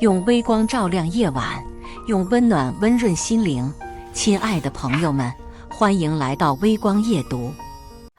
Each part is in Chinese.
用微光照亮夜晚，用溫暖溫潤心靈。親愛的朋友們，歡迎來到微光夜讀。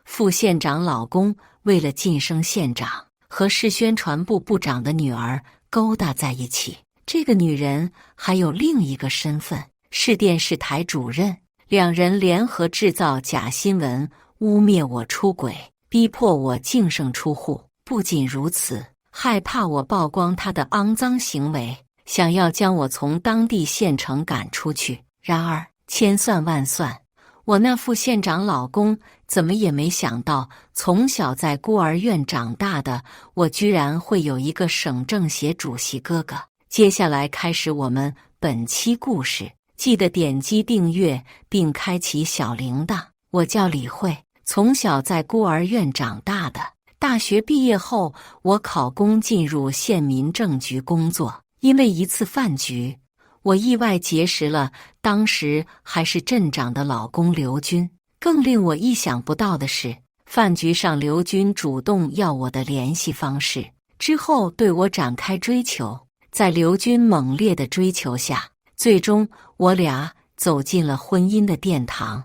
副縣長老公為了晉升縣長，和市宣傳部部長的女兒勾搭在一起。這個女人還有另一個身份，是電視台主任。兩人聯合製造假新聞，污衊我出軌，逼迫我淨身出戶。不僅如此，害怕我曝光他的骯髒行為，想要將我從當地縣城趕出去。然而千算萬算，我那副縣長老公怎麼也沒想到，從小在孤兒院長大的我，居然會有一個省政協主席哥哥。接下來開始我們本期故事，記得點擊訂閱並開啟小鈴鐺。我叫李慧，從小在孤兒院長大的。大學畢業後，我考公進入縣民政局工作。因為一次飯局，我意外結識了當時還是鎮長的老公劉軍。更令我意想不到的是，飯局上劉軍主動要我的聯繫方式，之後對我展開追求。在劉軍猛烈的追求下，最終我倆走進了婚姻的殿堂。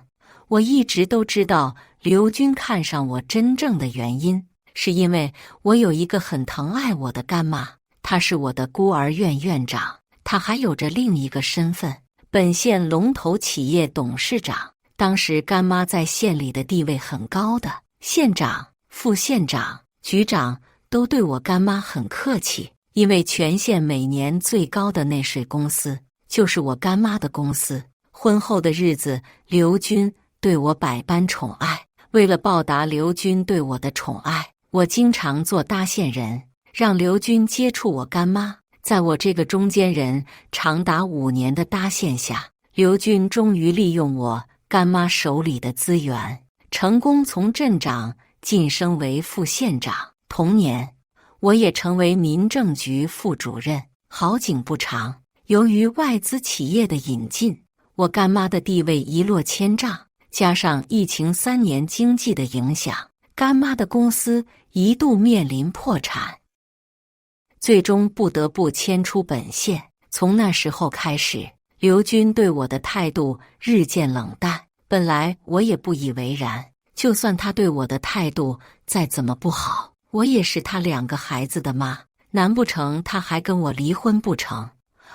我一直都知道劉軍看上我真正的原因，是因為我有一個很疼愛我的乾媽，她是我的孤兒院院長。她還有着另一個身份，本縣龍頭企業董事長。當時乾媽在縣裡的地位很高的，縣長、副縣長、局長都對我乾媽很客氣。因為全縣每年最高的內稅公司就是我乾媽的公司。婚後的日子，劉軍對我百般寵愛。為了報答劉軍對我的寵愛，我經常做搭線人，讓劉軍接觸我乾媽。在我這個中間人長達5年的搭線下，劉軍終於利用我乾媽手裡的資源，成功從鎮長晉升為副縣長。同年，我也成為民政局副主任。好景不長，由於外資企業的引進，我乾媽的地位一落千丈，加上疫情3年經濟的影響，乾媽的公司一度面臨破產，最終不得不遷出本縣。從那時候開始，劉軍對我的態度日漸冷淡。本來我也不以為然，就算他對我的態度再怎麼不好，我也是他2個孩子的媽，難不成他還跟我離婚不成？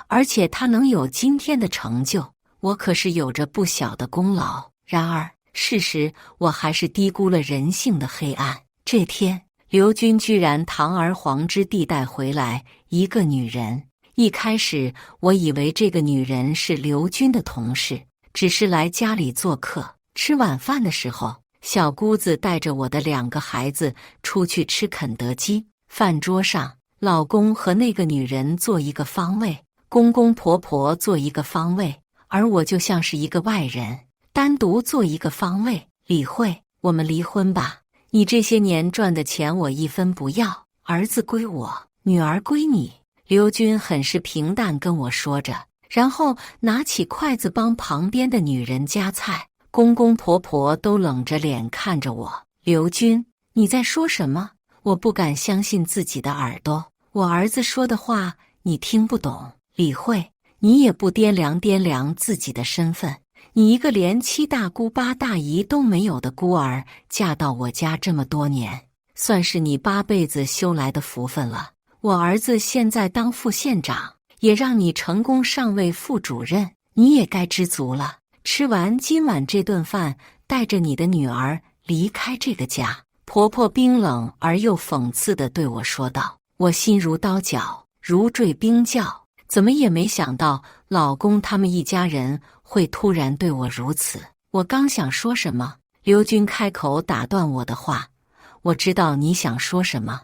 而且他能有今天的成就，我可是有着不小的功勞。然而事實我還是低估了人性的黑暗。這天，劉軍居然堂而皇之地帶回來一個女人。一開始我以為這個女人是劉軍的同事，只是來家裡做客。吃晚飯的時候，小姑子帶着我的2個孩子出去吃肯德基。飯桌上，老公和那個女人坐一個方位，公公婆婆坐一個方位，而我就像是一個外人，單獨坐一個方位。李慧，我們離婚吧，你這些年賺的錢我一分不要，兒子歸我，女兒歸你。劉軍很是平淡跟我說着，然後拿起筷子幫旁邊的女人夾菜。公公婆婆都冷着臉看着我。劉軍，你在說什麼？我不敢相信自己的耳朵，我兒子說的話你聽不懂。李慧，你也不掂量自己的身份，你一個连7大姑8大姨都沒有的孤兒，嫁到我家這麼多年，算是你8輩子修來的福分了。我兒子現在當副縣長，也讓你成功上位副主任，你也該知足了。吃完今晚這頓飯，帶着你的女兒離開這個家。婆婆冰冷而又諷刺地對我說道。我心如刀絞，如墜冰窖，怎麼也沒想到老公他們一家人會突然對我如此。我剛想說什麼，劉軍開口打斷我的話。我知道你想說什麼，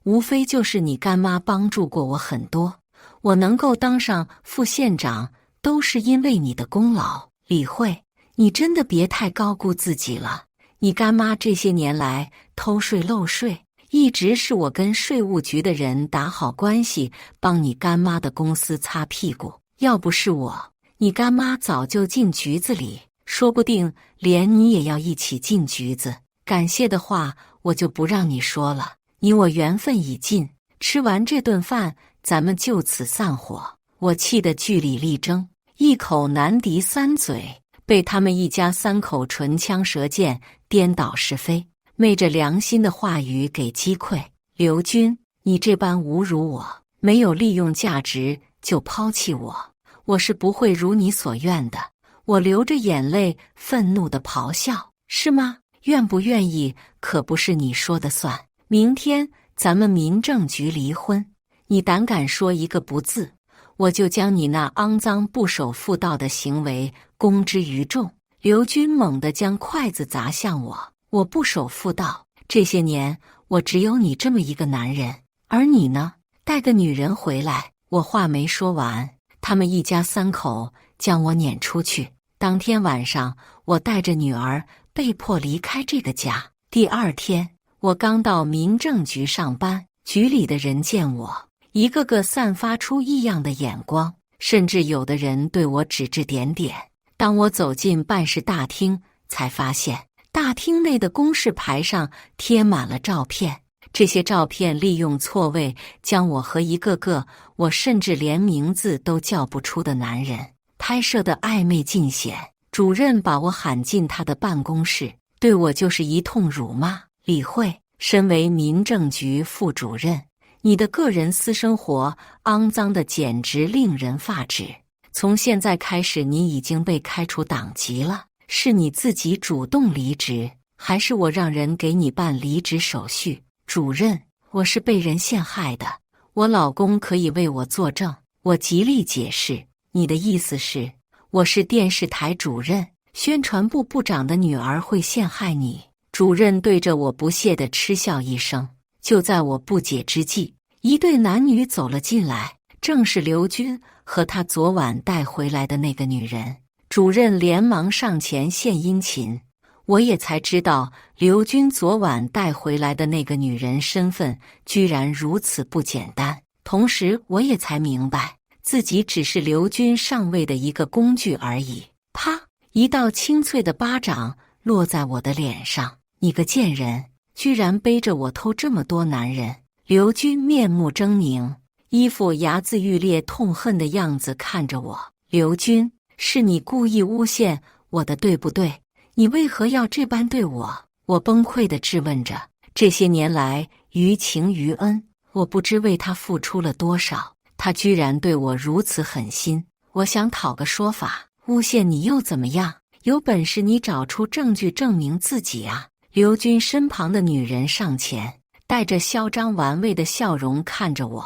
無非就是你乾媽幫助過我很多，我能夠當上副縣長都是因為你的功勞。李慧，你真的別太高估自己了。你乾媽這些年來偷稅漏稅，一直是我跟稅務局的人打好關係，幫你乾媽的公司擦屁股。要不是我，你乾媽早就進局子裡，說不定連你也要一起進局子。感謝的話我就不讓你說了，你我緣分已盡。吃完這頓飯，咱們就此散夥。我氣得據理力爭，一口難敵三嘴，被他們一家三口唇槍舌劍、顛倒是非、昧着良心的話語給擊潰。劉軍，你這般侮辱我，沒有利用價值就拋棄我，我是不會如你所願的。我流着眼淚，憤怒地咆哮，是嗎？願不願意可不是你說的算。明天咱們民政局離婚，你膽敢說一個不字，我就將你那骯髒不守婦道的行為公之於眾。劉軍猛地將筷子砸向我，我不守婦道？這些年我只有你這麼一個男人，而你呢，帶個女人回來。我話沒說完，他們一家三口將我攆出去。當天晚上，我帶着女兒被迫離開這個家。第二天，我剛到民政局上班，局裡的人見我，一個個散發出異樣的眼光，甚至有的人對我指指點點。當我走進辦事大廳，才發現大廳內的公示牌上貼滿了照片，這些照片利用錯位將我和一個個我甚至連名字都叫不出的男人拍攝得曖昧盡顯。主任把我喊進他的辦公室，對我就是一通辱罵。李慧，身為民政局副主任，你的個人私生活骯髒得簡直令人髮指。從現在開始，你已經被開除黨籍了。是你自己主動離職，還是我讓人給你辦離職手續？主任，我是被人陷害的，我老公可以為我作證。我極力解釋，你的意思是，我是電視台主任、宣傳部部長的女兒會陷害你？主任對着我不屑地嗤笑一聲。就在我不解之際，一對男女走了進來，正是劉軍和他昨晚帶回來的那個女人。主任連忙上前獻殷勤，我也才知道劉軍昨晚帶回来的那個女人身份居然如此不簡單。同時，我也才明白自己只是劉軍上位的一個工具而已。啪！一道清脆的巴掌落在我的臉上。你個賤人，居然背着我偷這麼多男人！劉軍面目猙獰，一副睚眦欲裂、痛恨的樣子看着我。劉軍，是你故意誣陷我的，對不對？你為何要這般對我？我崩潰地質問着。這些年來，於情於恩，我不知為他付出了多少，他居然對我如此狠心。我想討個說法，誣陷你又怎麼樣？有本事你找出證據證明自己啊！劉軍身旁的女人上前，帶着囂張玩味的笑容看着我。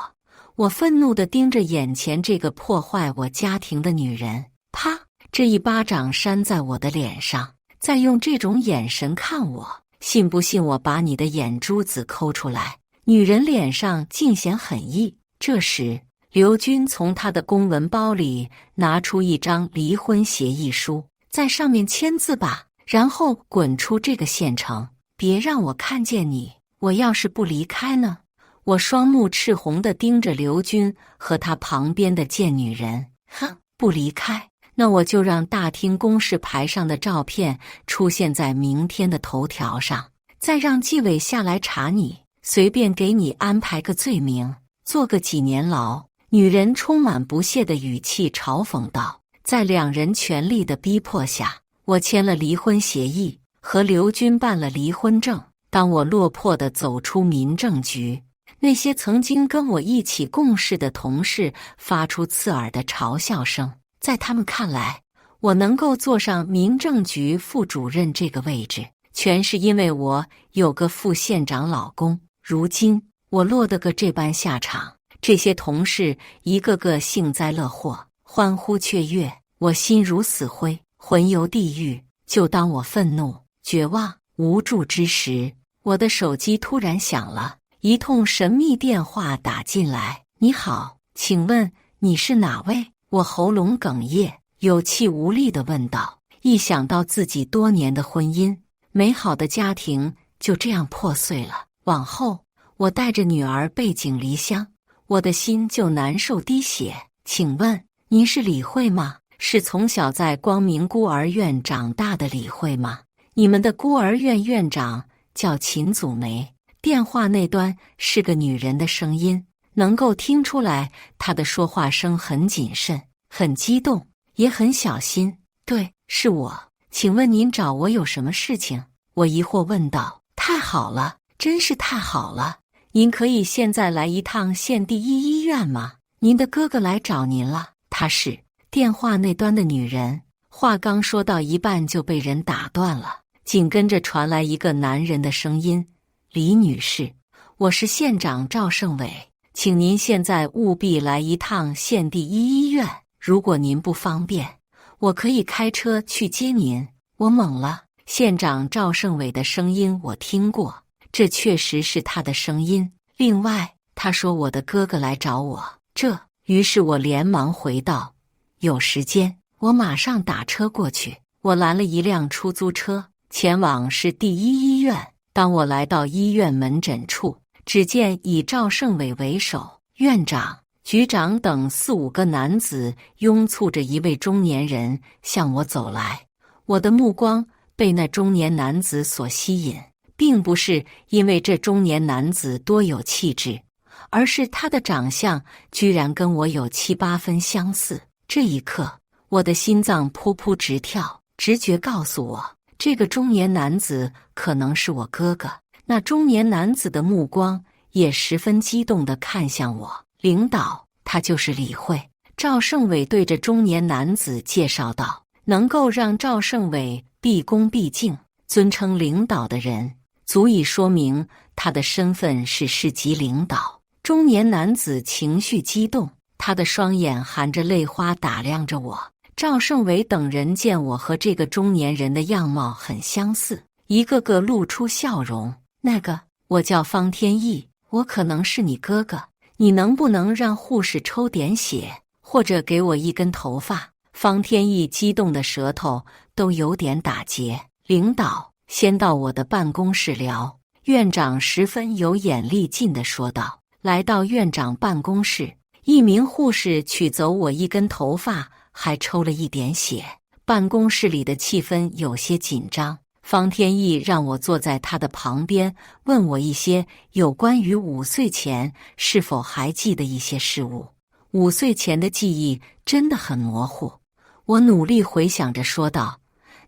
我憤怒地盯着眼前這個破壞我家庭的女人。啪！這一巴掌扇在我的臉上，再用這種眼神看我，信不信我把你的眼珠子摳出來？女人臉上盡顯狠意。這時，劉軍從他的公文包裡拿出一張離婚協議書，在上面簽字吧，然後滾出這個縣城，別讓我看見你。我要是不離開呢？我雙目赤紅地盯着劉軍和他旁邊的賤女人。哼，不離開？那我就讓大廳公示牌上的照片出現在明天的頭條上，再讓紀委下來查你，隨便給你安排個罪名，坐個幾年牢。女人充滿不屑的語氣嘲諷道。在两人全力的逼迫下，我簽了離婚協議，和劉軍辦了離婚證。當我落魄地走出民政局，那些曾經跟我一起共事的同事發出刺耳的嘲笑聲。在他們看來，我能夠坐上民政局副主任這個位置，全是因為我有個副縣長老公。如今我落得個这般下場，這些同事一個個幸災樂禍，歡呼雀躍，我心如死灰，魂遊地獄。就當我憤怒、絕望、無助之時，我的手機突然響了，一通神秘電話打進來。你好，請問你是哪位？我喉嚨哽咽，有氣無力地問道。一想到自己多年的婚姻，美好的家庭就這樣破碎了，往後我帶着女兒背井離鄉，我的心就難受滴血。請問您是李慧嗎？是從小在光明孤兒院長大的李慧嗎？你們的孤兒院院長叫秦祖梅。電話那端是個女人的聲音。能夠聽出來他的說話聲很謹慎，很激動，也很小心。對，是我，請問您找我有什麼事情？我疑惑問道。太好了，真是太好了。您可以現在來一趟县第一醫院嗎？您的哥哥來找您了。他是。電話那端的女人話剛說到一半就被人打斷了，緊跟着傳來一個男人的聲音：李女士，我是縣長趙勝偉，請您現在務必來一趟縣第一醫院。如果您不方便，我可以開車去接您。我懵了，縣長趙勝偉的聲音我聽過，這確實是他的聲音。另外，他說我的哥哥來找我，於是我連忙回道：有時間，我馬上打車過去。我攔了一輛出租車，前往市第一醫院。當我來到醫院門診處，只見以趙勝偉為首，院長、局長等4、5個男子擁簇着一位中年人向我走來。我的目光被那中年男子所吸引，並不是因為這中年男子多有氣質，而是他的長相居然跟我有7、8分相似。這一刻，我的心臟噗噗直跳，直覺告訴我，這個中年男子可能是我哥哥。那中年男子的目光也十分激動地看向我。領導，他就是李慧。趙勝偉對着中年男子介紹道。能夠讓趙勝偉畢恭畢敬、尊稱領導的人，足以說明他的身份是市級領導。中年男子情緒激動，他的雙眼含着淚花打量着我。趙勝偉等人見我和這個中年人的樣貌很相似，一個個露出笑容。我叫方天意，我可能是你哥哥，你能不能讓護士抽點血，或者給我一根頭髮？方天意激動的舌頭都有點打結。領導，先到我的辦公室聊。院長十分有眼力勁地說道。來到院長辦公室，一名護士取走我一根頭髮，還抽了一點血。辦公室裡的氣氛有些緊張。方天意讓我坐在他的旁邊，問我一些有關於5歲前是否還記得一些事物。5歲前的記憶真的很模糊。我努力回想着說道，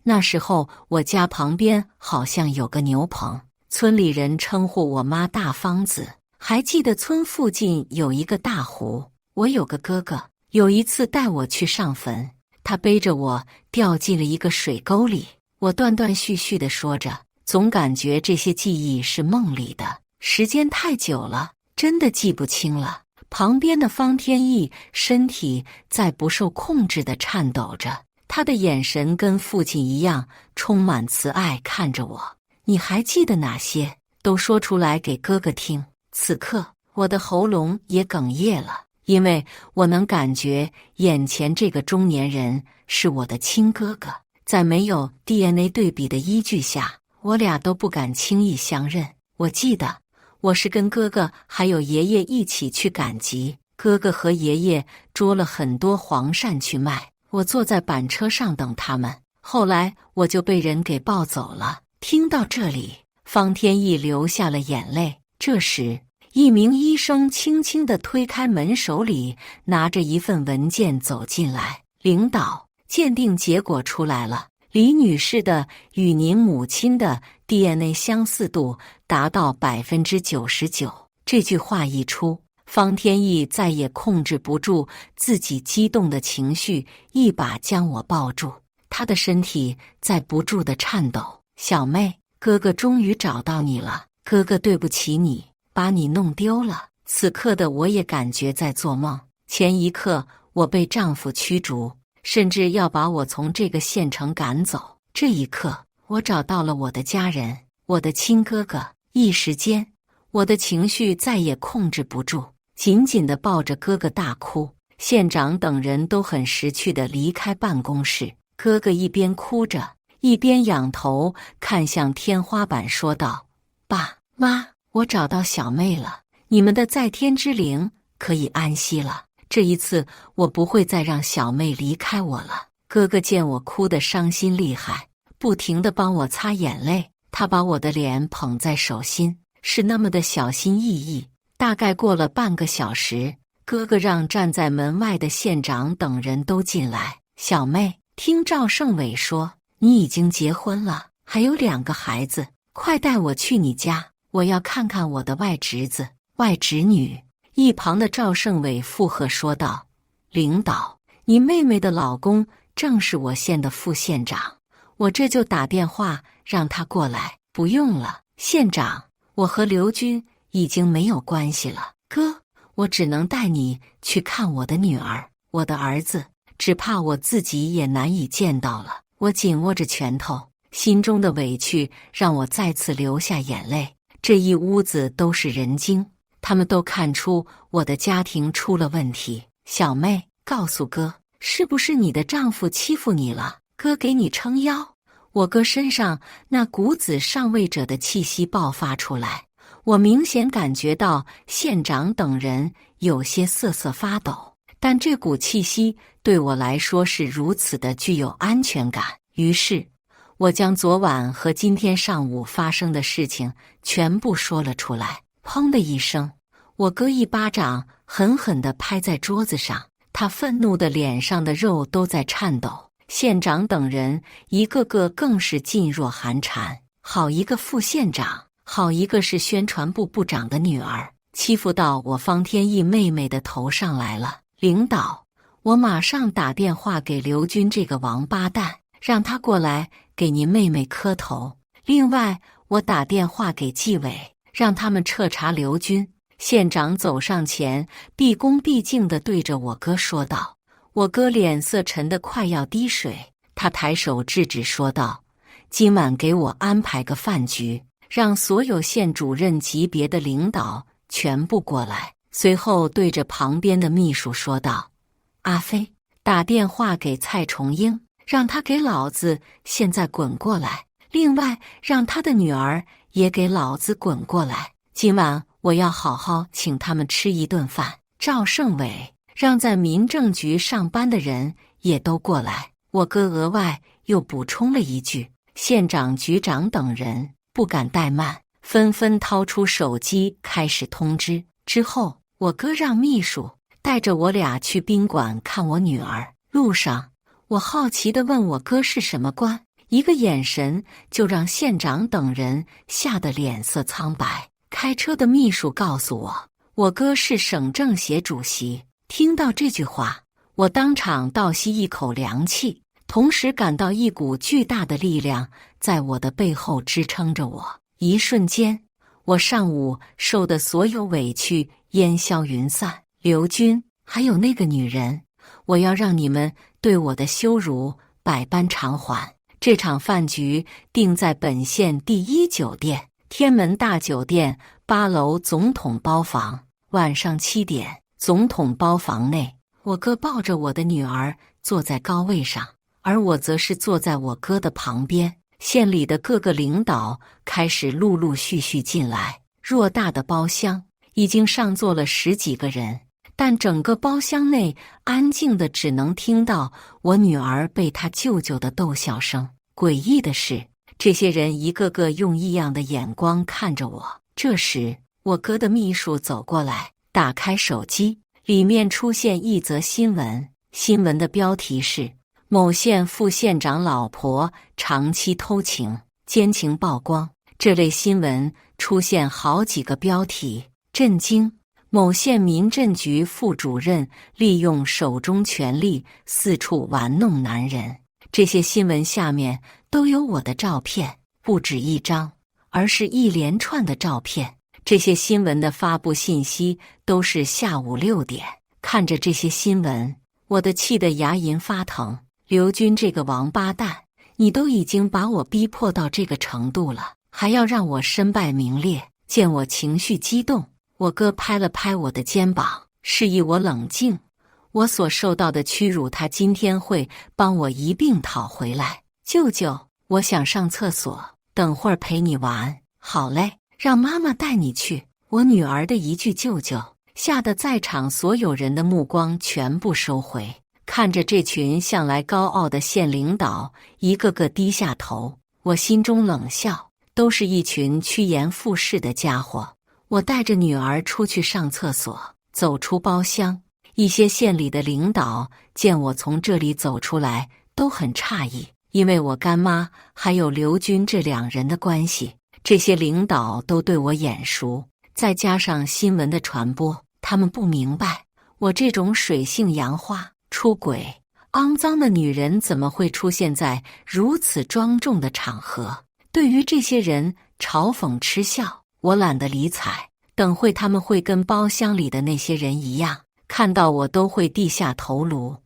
那時候我家旁邊好像有個牛棚，村裡人稱呼我媽大方子。還記得村附近有一個大湖，我有個哥哥，有一次帶我去上墳，他背着我掉進了一個水溝裡。我斷斷續續地說着，總感覺這些記憶是夢裡的，時間太久了，真的記不清了。旁邊的方天意身體在不受控制地顫抖着，他的眼神跟父親一樣充滿慈愛看着我。你還記得哪些？都說出來給哥哥聽。此刻我的喉嚨也哽咽了，因為我能感覺眼前這個中年人是我的親哥哥。在沒有 DNA 對比的依據下，我倆都不敢輕易相認。我記得我是跟哥哥還有爺爺一起去趕集，哥哥和爺爺捉了很多黃鱔去賣，我坐在板車上等他們。後來我就被人給抱走了。聽到這裡，方天意流下了眼淚。這時，一名醫生輕輕地推開門，手裡拿着一份文件走進來。領導，鑑定結果出來了，李女士的與您母親的 DNA 相似度達到99%。這句話一出，方天意再也控制不住自己激動的情緒，一把將我抱住，他的身體在不住地顫抖。小妹，哥哥終於找到你了，哥哥對不起你，把你弄丟了。此刻的我也感覺在做夢。前一刻我被丈夫驅逐，甚至要把我從這個縣城趕走。這一刻，我找到了我的家人，我的親哥哥。一時間，我的情緒再也控制不住，緊緊地抱着哥哥大哭。縣長等人都很识趣地離開辦公室，哥哥一邊哭着，一邊仰頭看向天花板，說道：“爸媽，我找到小妹了，你們的在天之靈可以安息了。這一次，我不會再讓小妹離開我了。”哥哥見我哭得傷心厲害，不停地幫我擦眼淚，他把我的臉捧在手心，是那麼的小心翼翼。大概過了半個小時，哥哥讓站在門外的縣長等人都進來。小妹，聽趙勝偉說，你已經結婚了，還有2個孩子，快帶我去你家，我要看看我的外侄子、外侄女。一旁的趙勝偉附和說道：“領導，你妹妹的老公正是我縣的副縣長，我這就打電話讓他過來。”不用了，縣長，我和劉軍已經沒有關係了。哥，我只能帶你去看我的女兒，我的兒子，只怕我自己也難以見到了。我緊握着拳頭，心中的委屈讓我再次流下眼淚。這一屋子都是人精，他們都看出我的家庭出了問題。小妹，告訴哥，是不是你的丈夫欺負你了？哥給你撐腰。我哥身上那股子上位者的氣息爆發出來，我明顯感覺到縣長等人有些瑟瑟發抖，但這股氣息對我來說是如此的具有安全感。於是，我將昨晚和今天上午發生的事情全部說了出來。砰的一聲，我哥一巴掌狠狠地拍在桌子上，他憤怒的臉上的肉都在顫抖。縣長等人一個個更是噤若寒蟬。好一個副縣長，好一個是宣傳部部長的女兒，欺負到我方天翼妹妹的頭上來了。領導，我馬上打電話給劉軍這個王八蛋，讓他過來給您妹妹磕頭。另外，我打電話給紀委，讓他們徹查劉軍。縣長走上前，畢恭畢敬地對着我哥說道。我哥臉色沉得快要滴水，他抬手制止說道：“今晚給我安排個飯局，讓所有縣主任級別的領導全部過來。”隨後對着旁邊的秘書說道：“阿飛，打電話給蔡崇英，讓他給老子現在滾過來。另外，讓他的女兒也給老子滾過來。今晚我要好好請他們吃一頓飯。”趙勝偉，讓在民政局上班的人也都過來。我哥額外又補充了一句，縣長、局長等人不敢怠慢，紛紛掏出手機開始通知。之後，我哥讓秘書帶着我倆去賓館看我女兒。路上，我好奇地問我哥是什麼官，一個眼神就讓縣長等人嚇得臉色蒼白。開車的秘書告訴我，我哥是省政協主席。聽到這句話，我當場倒吸一口涼氣，同時感到一股巨大的力量在我的背後支撐着我。一瞬間，我上午受的所有委屈煙消雲散。劉軍，還有那個女人，我要讓你們對我的羞辱百般償還。這場飯局定在本縣第1酒店——天門大酒店8樓總統包房，晚上7點。總統包房內，我哥抱着我的女兒坐在高位上，而我則是坐在我哥的旁邊。縣裡的各個領導開始陸陸續續進來。偌大的包廂已經上座了10幾個人，但整個包廂內安靜的只能聽到我女兒被她舅舅的逗笑聲。詭異的是，這些人一個個用異樣的眼光看着我。這時，我哥的秘書走過來，打開手機，裡面出現一則新聞。新聞的標題是：某縣副縣長老婆長期偷情，奸情曝光。這類新聞出現好幾個標題。震驚！某縣民政局副主任利用手中權力四處玩弄男人。這些新聞下面都有我的照片，不止一張，而是一連串的照片。這些新聞的發布信息都是下午6點。看着這些新聞，我的氣得牙齦發疼。劉軍這個王八蛋，你都已經把我逼迫到這個程度了，還要讓我身敗名裂。見我情緒激動，我哥拍了拍我的肩膀，示意我冷靜。我所受到的屈辱，他今天會幫我一併討回來。舅舅，我想上廁所，等會兒陪你玩。好嘞，讓媽媽帶你去。我女兒的一句舅舅，嚇得在場所有人的目光全部收回，看着這群向來高傲的縣領導一個個低下頭，我心中冷笑，都是一群趨炎附勢的家伙。我帶着女兒出去上廁所，走出包廂，一些縣裡的領導見我從這裡走出來，都很詫異，因為我乾媽還有劉軍這兩人的關係，這些領導都對我眼熟，再加上新聞的傳播，他們不明白我這種水性楊花、出軌、骯髒的女人怎麼會出現在如此莊重的場合。對於這些人嘲諷嗤笑，我懶得理睬。等會他們會跟包廂裡的那些人一樣，看到我都會低下頭顱。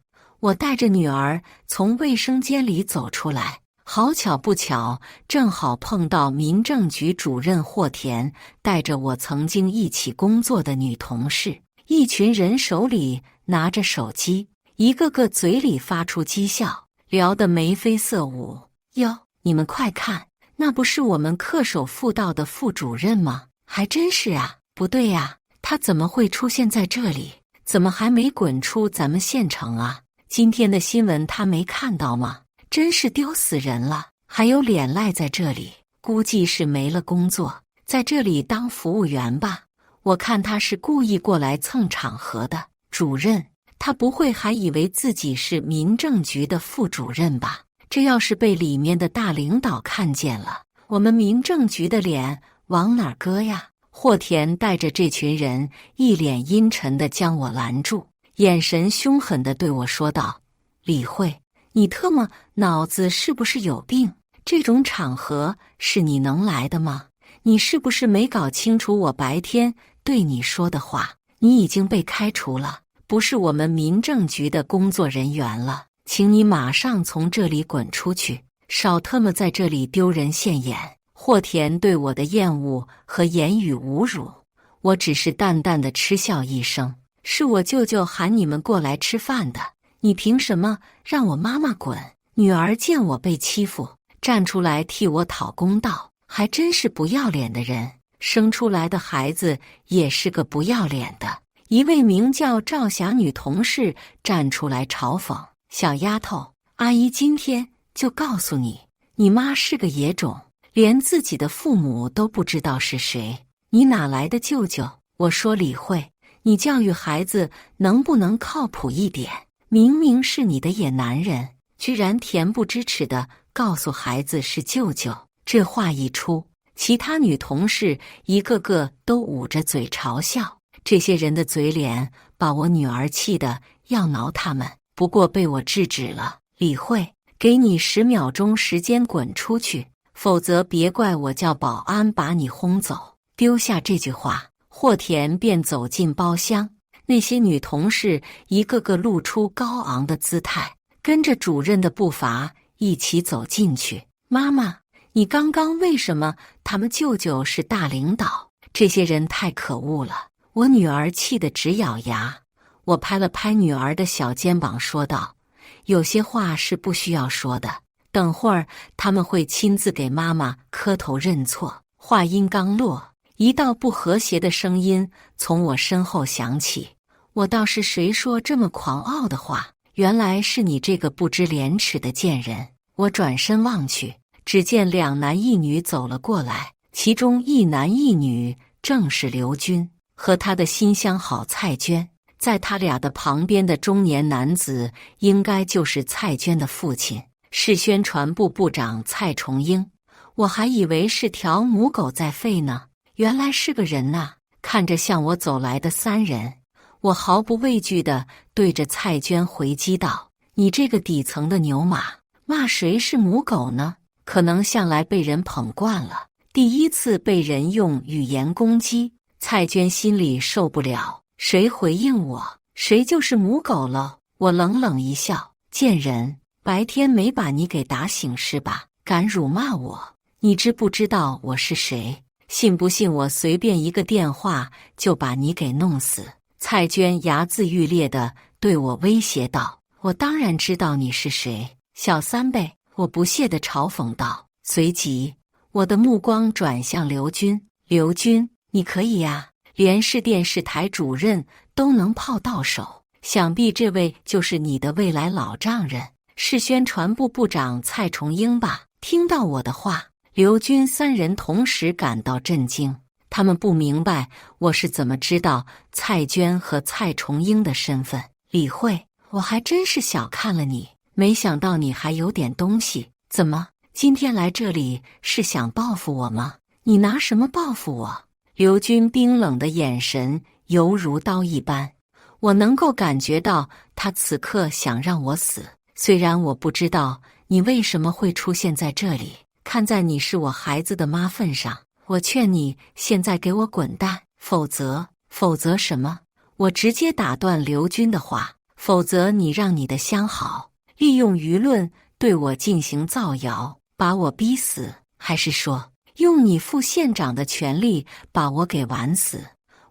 我帶着女兒從衛生間裡走出來，好巧不巧，正好碰到民政局主任霍田帶着我曾經一起工作的女同事，一群人手裡拿着手機，一個個嘴裡發出譏笑，聊得眉飛色舞。喲，你們快看，那不是我們恪守婦道的副主任嗎？還真是啊。不對呀，他怎麼會出現在這裡？怎麼還沒滾出咱們縣城啊？今天的新聞他沒看到嗎？真是丟死人了，還有臉賴在這裡，估計是沒了工作，在這裡當服務員吧。我看他是故意過來蹭場合的。主任，他不會還以為自己是民政局的副主任吧？這要是被裡面的大領導看見了，我們民政局的臉往哪兒擱呀？霍田帶着這群人一臉陰沉地將我攔住，眼神兇狠地對我說道：“李慧，你特麼腦子是不是有病？這種場合是你能來的嗎？你是不是沒搞清楚我白天對你說的話？你已經被開除了，不是我們民政局的工作人員了，請你馬上從這裡滾出去，少特麼在這裡丟人現眼。”霍田對我的厭惡和言語侮辱，我只是淡淡的嗤笑一聲：“是我舅舅喊你們過來吃飯的，你憑什麼讓我媽媽滾？”女兒見我被欺負，站出來替我討公道，還真是不要臉的人，生出來的孩子也是個不要臉的。一位名叫趙霞女同事站出來嘲諷：“小丫頭，阿姨今天就告訴你，你媽是個野種。”連自己的父母都不知道是誰，你哪來的舅舅？我說李慧，你教育孩子能不能靠譜一點？明明是你的野男人，居然恬不知恥地告訴孩子是舅舅。這話一出，其他女同事一個個都捂着嘴嘲笑。這些人的嘴臉把我女兒氣得要撓他們，不過被我制止了。李慧，給你10秒鐘時間滾出去，否則別怪我叫保安把你轟走。丟下這句話，霍田便走進包廂。那些女同事一個個露出高昂的姿態，跟着主任的步伐一起走進去。媽媽，你剛剛為什麼？他們舅舅是大領導，這些人太可惡了。我女兒氣得直咬牙。我拍了拍女兒的小肩膀說道：“有些話是不需要說的。等會兒他們會親自給媽媽磕頭認錯。”話音剛落，一道不和諧的聲音從我身後響起。我倒是誰說這麼狂傲的話？原來是你這個不知廉恥的賤人！我轉身望去，只見2男1女走了過來，其中1男1女正是劉軍和他的新相好蔡娟。在他倆的旁邊的中年男子，應該就是蔡娟的父親，是宣傳部部長蔡崇英。我還以為是條母狗在吠呢，原來是個人吶！看着向我走來的3人，我毫不畏懼地對着蔡娟回擊道：“你這個底層的牛馬，罵誰是母狗呢？可能向來被人捧慣了，第一次被人用語言攻擊，蔡娟心裡受不了。誰回應我，誰就是母狗了。”我冷冷一笑：“賤人，白天沒把你給打醒是吧？敢辱罵我，你知不知道我是誰？信不信我隨便一個電話就把你給弄死？”蔡娟睚眦欲裂地對我威脅道：“我當然知道你是誰，小三唄！”我不屑地嘲諷道。隨即，我的目光轉向劉軍：“劉軍，你可以呀，連市電視台主任都能泡到手，想必這位就是你的未來老丈人，是宣傳部部長蔡崇英吧？”聽到我的話，劉軍3人同時感到震驚。他們不明白我是怎麼知道蔡娟和蔡崇英的身份。李慧，我還真是小看了你，沒想到你還有點東西。怎麼，今天來這裡是想報復我嗎？你拿什麼報復我？劉軍冰冷的眼神猶如刀一般，我能夠感覺到他此刻想讓我死。雖然我不知道你為什麼會出現在這裡，看在你是我孩子的媽份上，我勸你現在給我滾蛋，否則什麼？我直接打斷劉軍的話，否則你讓你的相好利用輿論對我進行造謠，把我逼死，還是說用你副縣長的權力把我給玩死？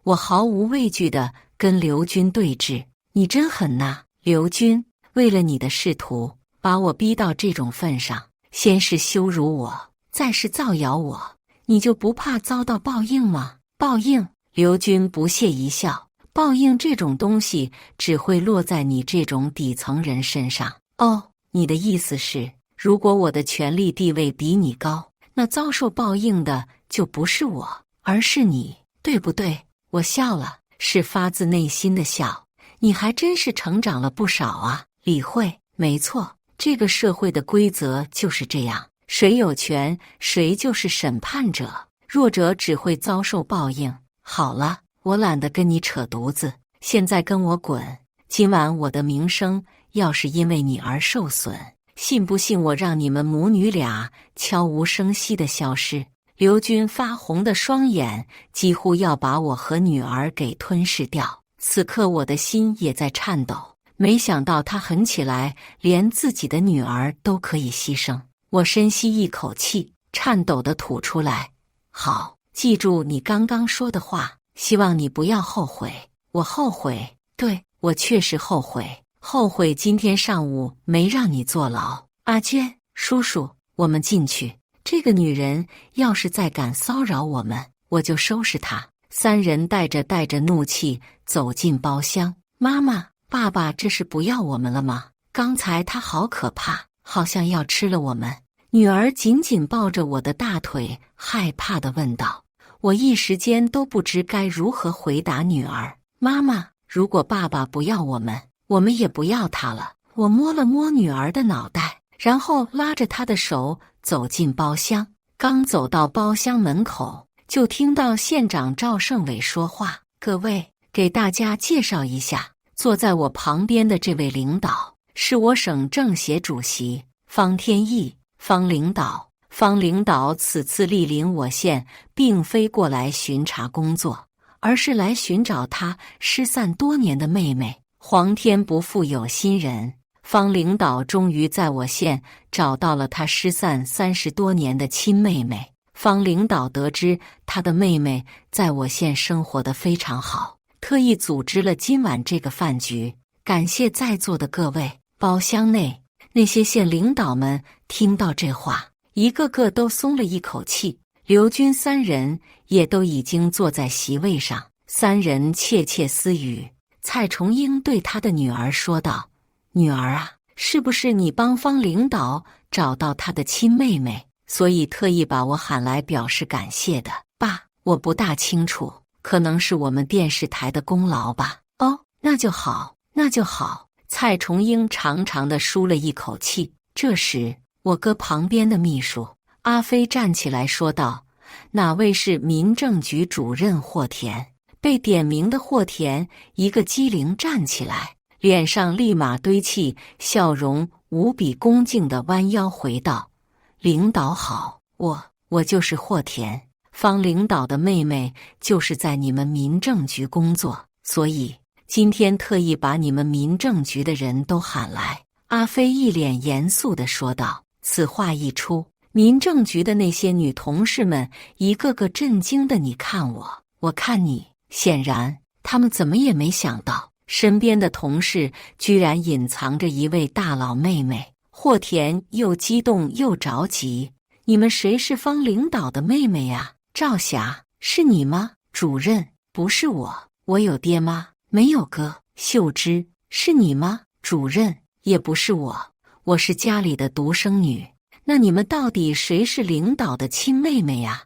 我毫無畏懼地跟劉軍對峙。你真狠吶，劉軍，為了你的仕途，把我逼到這種份上，先是羞辱我，再是造謠我，你就不怕遭到報應嗎？報應？劉軍不屑一笑，報應這種東西只會落在你這種底層人身上。哦，你的意思是，如果我的權力地位比你高，那遭受報應的就不是我，而是你，對不對？我笑了，是發自內心的笑。你還真是成長了不少啊，李慧。沒錯，這個社會的規則就是這樣，誰有權，誰就是審判者，弱者只會遭受報應。好了，我懶得跟你扯犢子，現在跟我滾。今晚我的名聲要是因為你而受損，信不信我讓你們母女倆悄無聲息地消失？劉軍發紅的雙眼幾乎要把我和女兒給吞噬掉。此刻我的心也在顫抖，沒想到他狠起來，連自己的女兒都可以犧牲。我深吸一口氣，顫抖地吐出來：好，記住你剛剛說的話，希望你不要後悔。我後悔，對，我確實後悔，後悔今天上午沒讓你坐牢。阿娟，叔叔，我們進去。這個女人要是再敢騷擾我們，我就收拾她。三人帶着怒气走進包廂。媽媽，爸爸這是不要我們了嗎？剛才他好可怕，好像要吃了我們。女兒緊緊抱着我的大腿，害怕地問道。我一時間都不知該如何回答女兒。媽媽，如果爸爸不要我們，我們也不要他了。我摸了摸女兒的腦袋，然後拉着她的手走進包廂。剛走到包廂門口，就聽到县長趙勝偉說話：各位，給大家介紹一下，坐在我旁邊的這位領導是我省政協主席方天翼。方領導此次蒞臨我縣，並非過來巡查工作，而是來尋找他失散多年的妹妹。皇天不負有心人，方領導終於在我縣找到了他失散30多年的親妹妹。方領導得知他的妹妹在我縣生活得非常好，特意組織了今晚這個飯局，感謝在座的各位。包廂內那些縣領導們聽到這話，一個個都鬆了一口氣。劉軍三人也都已經坐在席位上，三人竊竊私語。蔡崇英對他的女兒說道：女兒啊，是不是你幫方領導找到他的親妹妹，所以特意把我喊來表示感謝的？爸，我不大清楚，可能是我們電視台的功勞吧。哦，那就好，那就好。蔡崇英長長地舒了一口气。這時，我哥旁邊的秘書阿飛站起來說道：哪位是民政局主任霍田？被點名的霍田一個機靈站起來，臉上立馬堆砌笑容，無比恭敬地彎腰回道：領導好，我就是霍田，方領導的妹妹就是在你們民政局工作，所以今天特意把你們民政局的人都喊来。阿飞一臉嚴肅地說道。此話一出，民政局的那些女同事們一個個震驚的你看我，我看你，顯然他們怎麼也沒想到身邊的同事居然隱藏着一位大佬妹妹。霍田又激動又着急：你們誰是方領導的妹妹呀？趙霞，是你嗎？主任，不是我，我有爹媽，沒有哥。秀芝，是你嗎？主任，也不是我，我是家裡的獨生女。那你們到底誰是領導的親妹妹呀？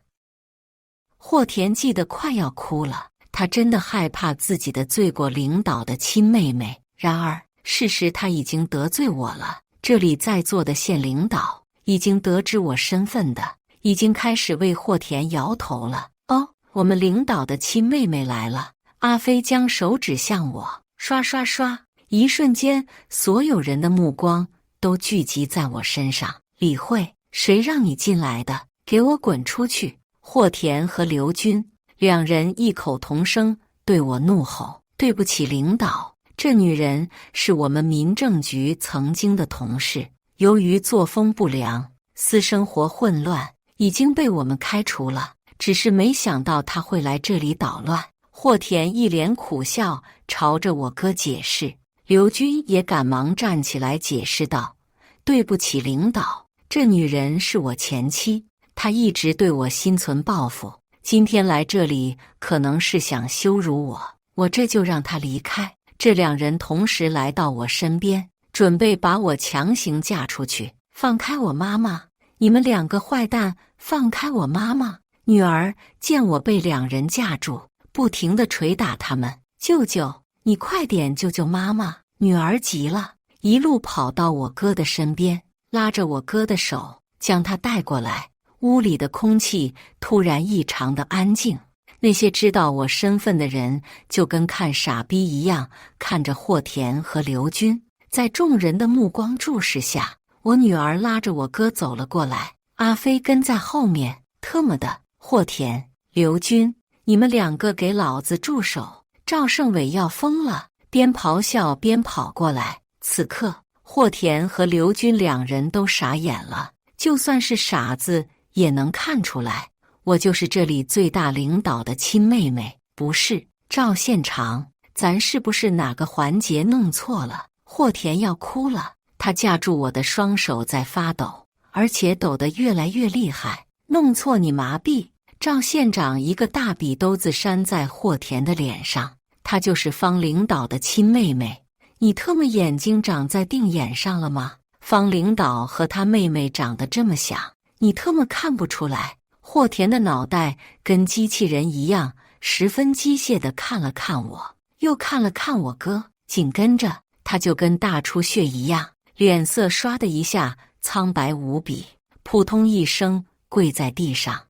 霍田記得快要哭了，他真的害怕自己的罪過領導的親妹妹。然而，事實他已經得罪我了。這裡在座的縣領導已經得知我身份的，已經開始為霍田搖頭了。哦，我們領導的親妹妹來了。阿飛將手指向我，刷刷刷，一瞬間，所有人的目光都聚集在我身上。李慧，誰讓你進來的？給我滾出去！霍田和劉軍兩人異口同聲對我怒吼：“對不起，領導，這女人是我們民政局曾經的同事，由於作風不良、私生活混亂，已經被我們開除了。只是沒想到她會來這裡搗亂。”霍田一臉苦笑，朝着我哥解釋。劉軍也趕忙站起來解釋道：“對不起，領導，這女人是我前妻。他一直對我心存報復，今天來這裡可能是想羞辱我，我這就讓他離開。”這兩人同時來到我身邊，準備把我強行嫁出去。放開我媽媽！你們兩個壞蛋，放開我媽媽！女兒見我被兩人架住，不停地捶打他們。舅舅，你快點救救媽媽！女兒急了，一路跑到我哥的身邊，拉着我哥的手，將他帶過來。屋裡的空氣突然異常的安靜，那些知道我身份的人就跟看傻逼一樣看着霍田和劉軍。在眾人的目光注視下，我女兒拉着我哥走了過來，阿飛跟在後面。特麼的，霍田、劉軍，你們兩個給老子住手！趙勝偉要瘋了，邊咆哮邊跑過來。此刻，霍田和劉軍兩人都傻眼了，就算是傻子也能看出来，我就是這裡最大領導的親妹妹。不是，趙縣長，咱是不是哪個環節弄錯了？霍田要哭了，他架住我的雙手在發抖，而且抖得越來越厲害。弄錯你麻痹！趙縣長一個大笔兜子扇在霍田的臉上，她就是方領導的親妹妹，你特麼眼睛長在腚眼上了嗎？方領導和他妹妹長得這麼像，你特麼看不出來？霍田的腦袋跟機器人一樣，十分機械地看了看我，又看了看我哥，緊跟着他就跟大出血一樣，臉色唰的一下蒼白無比，撲通一聲跪在地上。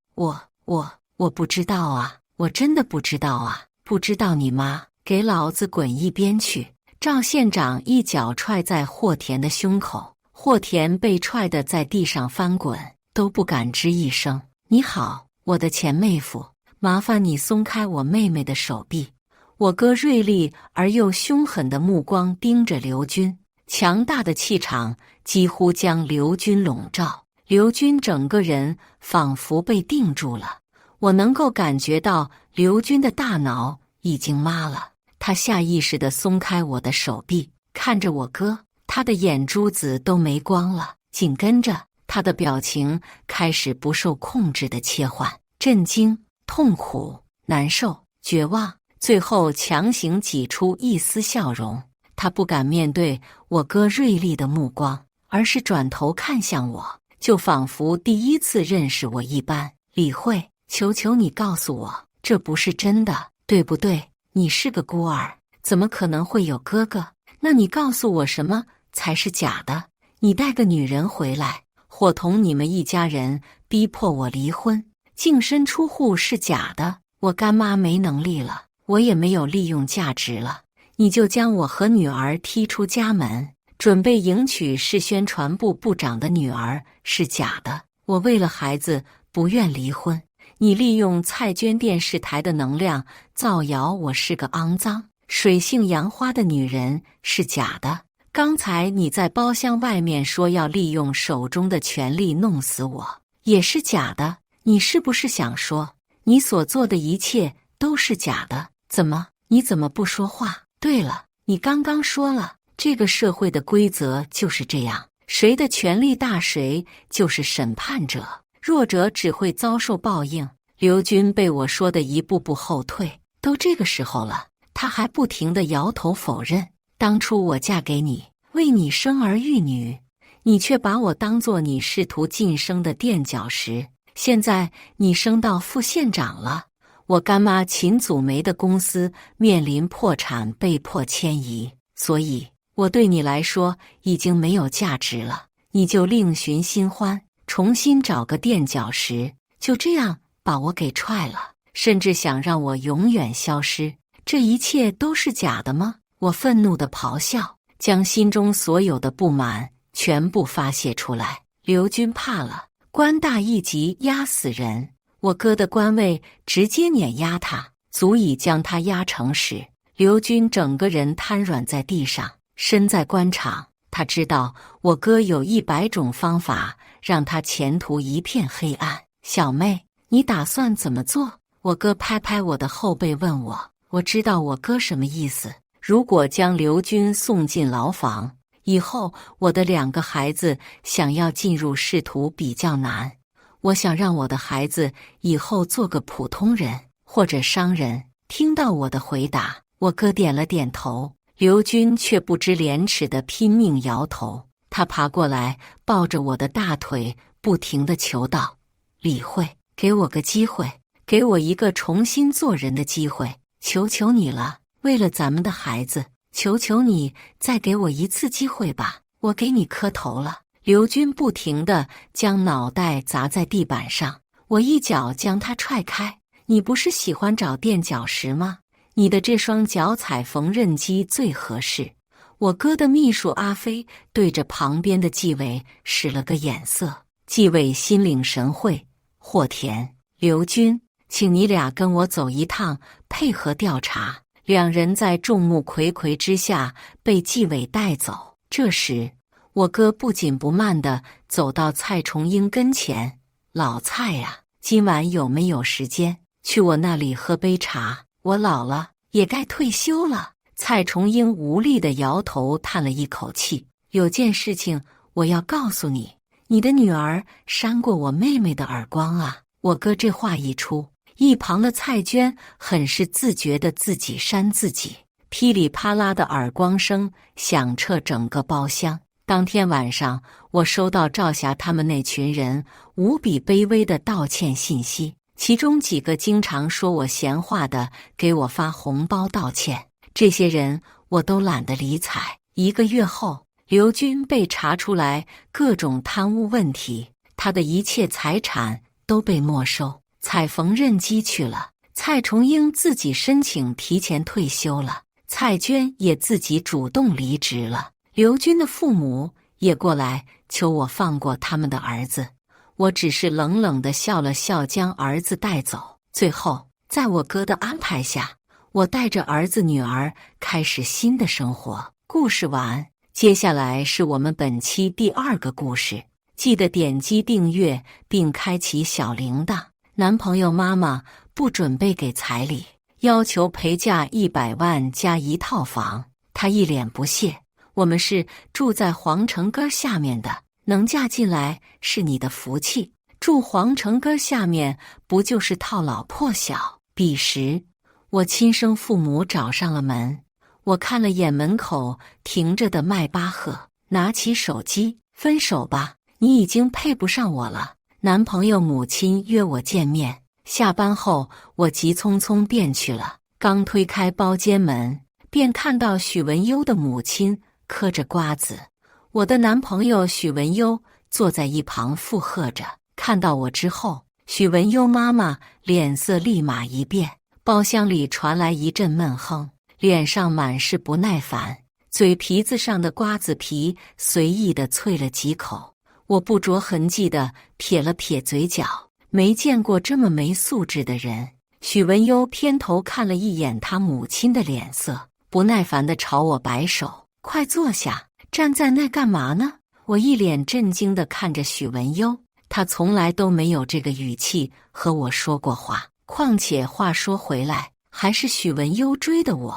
我不知道啊，我真的不知道啊，不知道你媽，給老子滾一邊去！趙縣長一腳踹在霍田的胸口，霍田被踹得在地上翻滾，都不敢吱一聲。你好，我的前妹夫，麻煩你鬆開我妹妹的手臂。我哥銳利而又兇狠的目光盯着劉軍，強大的氣場幾乎將劉軍籠罩。劉軍整個人仿佛被定住了，我能夠感覺到劉軍的大腦已經麻了。他下意識地鬆開我的手臂，看着我哥，他的眼珠子都沒光了。緊跟着，他的表情開始不受控制的切換，震驚、痛苦、難受、絕望，最後強行擠出一絲笑容。他不敢面對我哥銳利的目光，而是轉頭看向我，就仿佛第一次認識我一般。李慧，求求你告訴我，這不是真的，對不對？你是個孤兒，怎麼可能會有哥哥？那你告訴我什麼才是假的？你帶個女人回來，夥同你們一家人逼迫我離婚，淨身出戶是假的。我乾媽沒能力了，我也沒有利用價值了，你就將我和女兒踢出家門，準備迎娶市宣傳部部長的女兒是假的。我為了孩子不願離婚，你利用蔡娟電視台的能量造謠我是個骯髒、水性楊花的女人是假的。剛才你在包廂外面說要利用手中的權力弄死我，也是假的。你是不是想說，你所做的一切都是假的？你怎麼不說話？對了，你剛剛說了，這個社會的規則就是這樣，誰的權力大，誰就是審判者，弱者只會遭受報應。劉軍被我說的一步步後退，都這個時候了，他還不停地搖頭否認。當初我嫁給你，為你生兒育女，你卻把我當作你試圖晉升的墊腳石，現在你升到副縣長了，我乾媽秦祖梅的公司面臨破產，被迫遷移，所以我對你來說已經沒有價值了，你就另尋新歡，重新找個墊腳石，就這樣把我給踹了，甚至想讓我永遠消失，這一切都是假的嗎？我憤怒地咆哮，將心中所有的不滿全部發洩出來。劉軍怕了，官大一級壓死人，我哥的官位直接碾壓他，足以將他壓成屎。劉軍整個人癱軟在地上，身在官場，他知道我哥有100種方法讓他前途一片黑暗。小妹，你打算怎麼做？我哥拍拍我的後背問我，我知道我哥什麼意思。如果將劉軍送進牢房，以後我的2個孩子想要進入仕途比較難。我想讓我的孩子以後做個普通人或者商人。聽到我的回答，我哥點了點頭，劉軍卻不知廉恥地拼命搖頭。他爬過來，抱着我的大腿，不停地求道：“李慧，給我個機會，給我一個重新做人的機會，求求你了。為了咱們的孩子，求求你再給我一次機會吧，我給你磕頭了。”劉軍不停地將腦袋砸在地板上，我一腳將他踹開。你不是喜歡找墊腳石嗎？你的這雙腳踩縫纫機最合適。我哥的秘書阿飛對着旁邊的紀委使了個眼色，紀委心領神會。霍田、劉軍，請你倆跟我走一趟，配合調查。2人在眾目睽睽之下被紀委帶走。這時，我哥不緊不慢地走到蔡崇英跟前：“老蔡呀，今晚有沒有時間去我那裡喝杯茶？我老了，也該退休了。”蔡崇英無力地搖頭，嘆了一口氣：“有件事情我要告訴你，你的女兒扇過我妹妹的耳光啊！”我哥這話一出，一旁的蔡娟很是自覺地自己扇自己，噼里啪啦的耳光聲響徹整個包廂。當天晚上，我收到趙霞他們那群人無比卑微的道歉信息，其中幾個經常說我閒話的給我發紅包道歉，這些人我都懶得理睬。1個月後，劉軍被查出來各種貪污問題，他的一切財產都被沒收，踩縫纫機去了。蔡崇英自己申請提前退休了，蔡娟也自己主動離職了。劉軍的父母也過來求我放過他們的兒子，我只是冷冷地笑了笑，將兒子帶走。最後，在我哥的安排下，我帶着兒子女兒開始新的生活。故事完，接下來是我們本期第2個故事，記得點擊訂閱並開啟小鈴鐺。男朋友媽媽不準備給彩禮，要求陪嫁100萬加1套房，他一臉不屑。我們是住在皇城根下面的，能嫁進來是你的福氣，住皇城根下面不就是套老破小？彼時，我親生父母找上了門，我看了眼門口停着的邁巴赫，拿起手機：“分手吧，你已經配不上我了。”男朋友母親約我見面，下班後我急匆匆便去了。剛推開包間門，便看到許文優的母親嗑着瓜子，我的男朋友許文優坐在一旁附和着。看到我之後，許文優媽媽臉色立馬一變，包廂裡傳來一陣悶哼，臉上滿是不耐煩，嘴皮子上的瓜子皮隨意地啐了幾口。我不着痕跡地撇了撇嘴角，沒見過這麼沒素質的人。許文優偏頭看了一眼他母親的臉色，不耐煩地朝我擺手：“快坐下，站在那幹嘛呢？”我一臉震驚地看着許文優，他從來都沒有這個語氣和我說過話。況且話說回來，還是許文優追的我，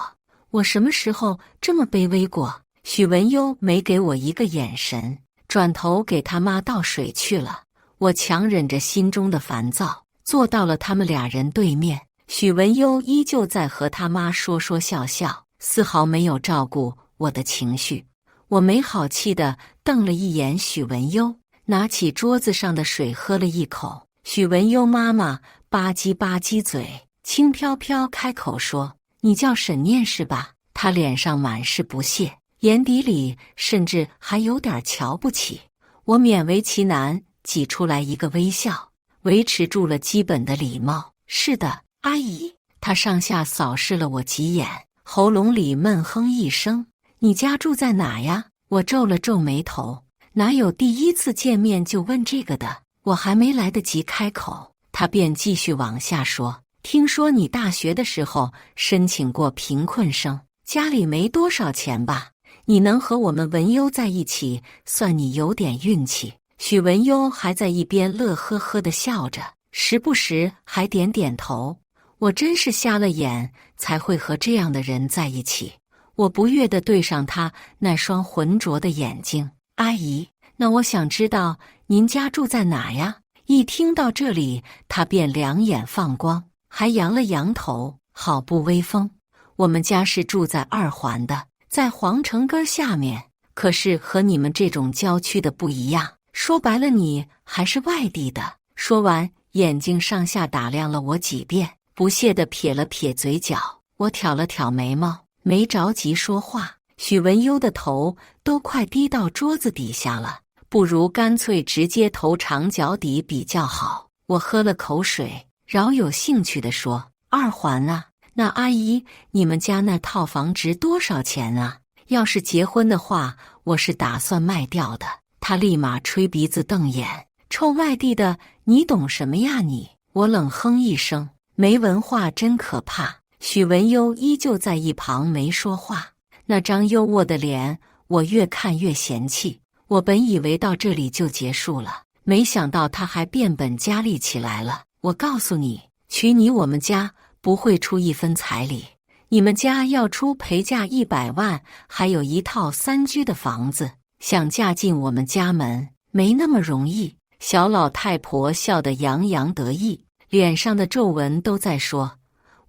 我什麼時候這麼卑微過？許文優沒給我一個眼神，轉頭給他媽倒水去了。我強忍着心中的煩躁，坐到了他們2人對面。許文優依舊在和他媽說說笑笑，絲毫沒有照顧我的情緒。我沒好氣地瞪了一眼許文優，拿起桌子上的水喝了一口。許文優媽媽吧唧吧唧嘴，輕飄飄開口說：“你叫沈念是吧？”她臉上滿是不屑，眼底裡甚至還有點瞧不起。我勉為其難擠出來一個微笑，維持住了基本的禮貌。是的，阿姨。她上下掃視了我幾眼，喉嚨裡悶哼一聲：“你家住在哪呀？”我皺了皺眉頭，哪有第一次見面就問這個的？我還沒來得及開口，她便繼續往下說：“聽說你大學的時候申請過貧困生，家裡沒多少錢吧？你能和我們文優在一起，算你有點運氣。”許文優還在一邊樂呵呵地笑着，時不時還點點頭。我真是瞎了眼，才會和這樣的人在一起。我不悅地對上他那雙渾濁的眼睛：“阿姨，那我想知道您家住在哪呀？”一聽到這裡，他便兩眼放光，還揚了揚頭，好不威風。我們家是住在2環的，在皇城根下面，可是和你們這種郊區的不一樣。說白了，你還是外地的。說完，眼睛上下打量了我幾遍，不屑地撇了撇嘴角。我挑了挑眉毛，沒着急說話。許文優的頭都快低到桌子底下了，不如乾脆直接投長腳底比較好。我喝了口水，饒有興趣地說：“2環啊，那阿姨，你們家那套房值多少錢啊？要是結婚的話，我是打算賣掉的。”他立馬吹鼻子瞪眼：“臭外地的，你懂什麼呀你？”我冷哼一聲：“沒文化真可怕。”許文優依舊在一旁沒說話，那張優渥的臉，我越看越嫌棄。我本以為到這裡就結束了，沒想到他還變本加厲起來了。我告訴你，娶你我們家不會出1分彩禮，你們家要出陪嫁100萬，還有一套3居的房子。想嫁進我們家門，沒那麼容易。小老太婆笑得洋洋得意，臉上的皺紋都在說：“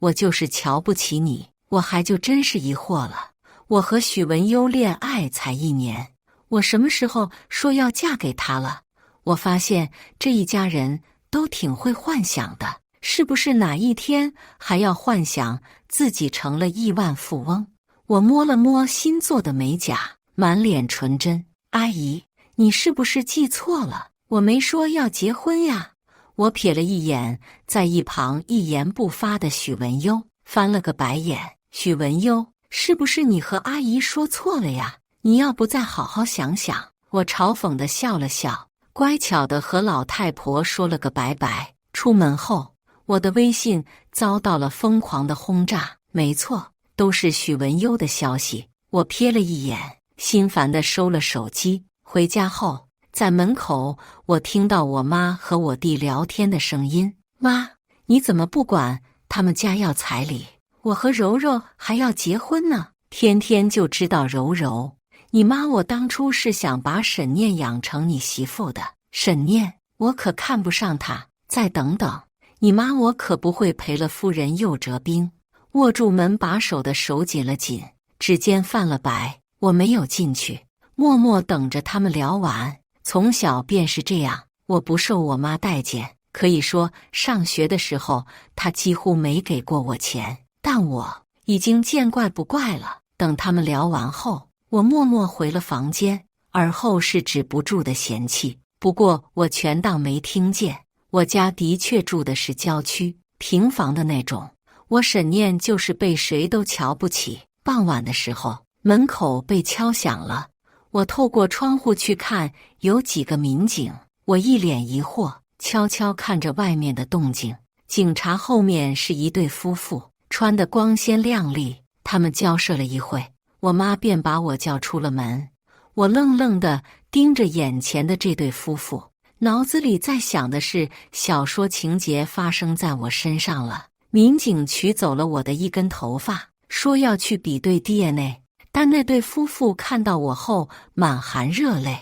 我就是瞧不起你。”我還就真是疑惑了。我和許文優戀愛才1年，我什麼時候說要嫁給他了？我發現這一家人都挺會幻想的，是不是哪一天還要幻想自己成了億萬富翁？我摸了摸新做的美甲，滿臉純真：“阿姨，你是不是記錯了？我沒說要結婚呀。”我瞥了一眼在一旁一言不發的許文優，翻了個白眼：“許文優，是不是你和阿姨說錯了呀？你要不再好好想想？”我嘲諷地笑了笑，乖巧地和老太婆說了個拜拜。出門後，我的微信遭到了瘋狂的轟炸，沒錯，都是許文優的消息。我瞥了一眼，心煩地收了手機。回家後，在門口，我聽到我媽和我弟聊天的聲音：“媽，你怎麼不管他們家要彩禮？我和柔柔還要結婚呢，天天就知道柔柔。你媽我當初是想把沈念養成你媳婦的，沈念我可看不上她。再等等，你媽我可不會賠了夫人又折兵。”握住門把手的手緊了緊，指尖泛了白。我沒有進去，默默等着他們聊完。從小便是這樣，我不受我媽待見，可以說上學的時候她幾乎沒給過我錢，但我已經見怪不怪了。等他們聊完後，我默默回了房間，而後是止不住的嫌棄。不過我全當沒聽見。我家的確住的是郊區，平房的那種。我沈念就是被誰都瞧不起。傍晚的時候，門口被敲響了。我透過窗戶去看，有幾個民警。我一臉疑惑，悄悄看着外面的動靜。警察後面是一對夫婦，穿得光鮮亮麗。他們交涉了一會，我媽便把我叫出了門。我愣愣地盯着眼前的這對夫婦，腦子裡在想的是小說情節發生在我身上了。民警取走了我的一根頭髮，說要去比對 DNA。但那對夫婦看到我後滿含熱淚，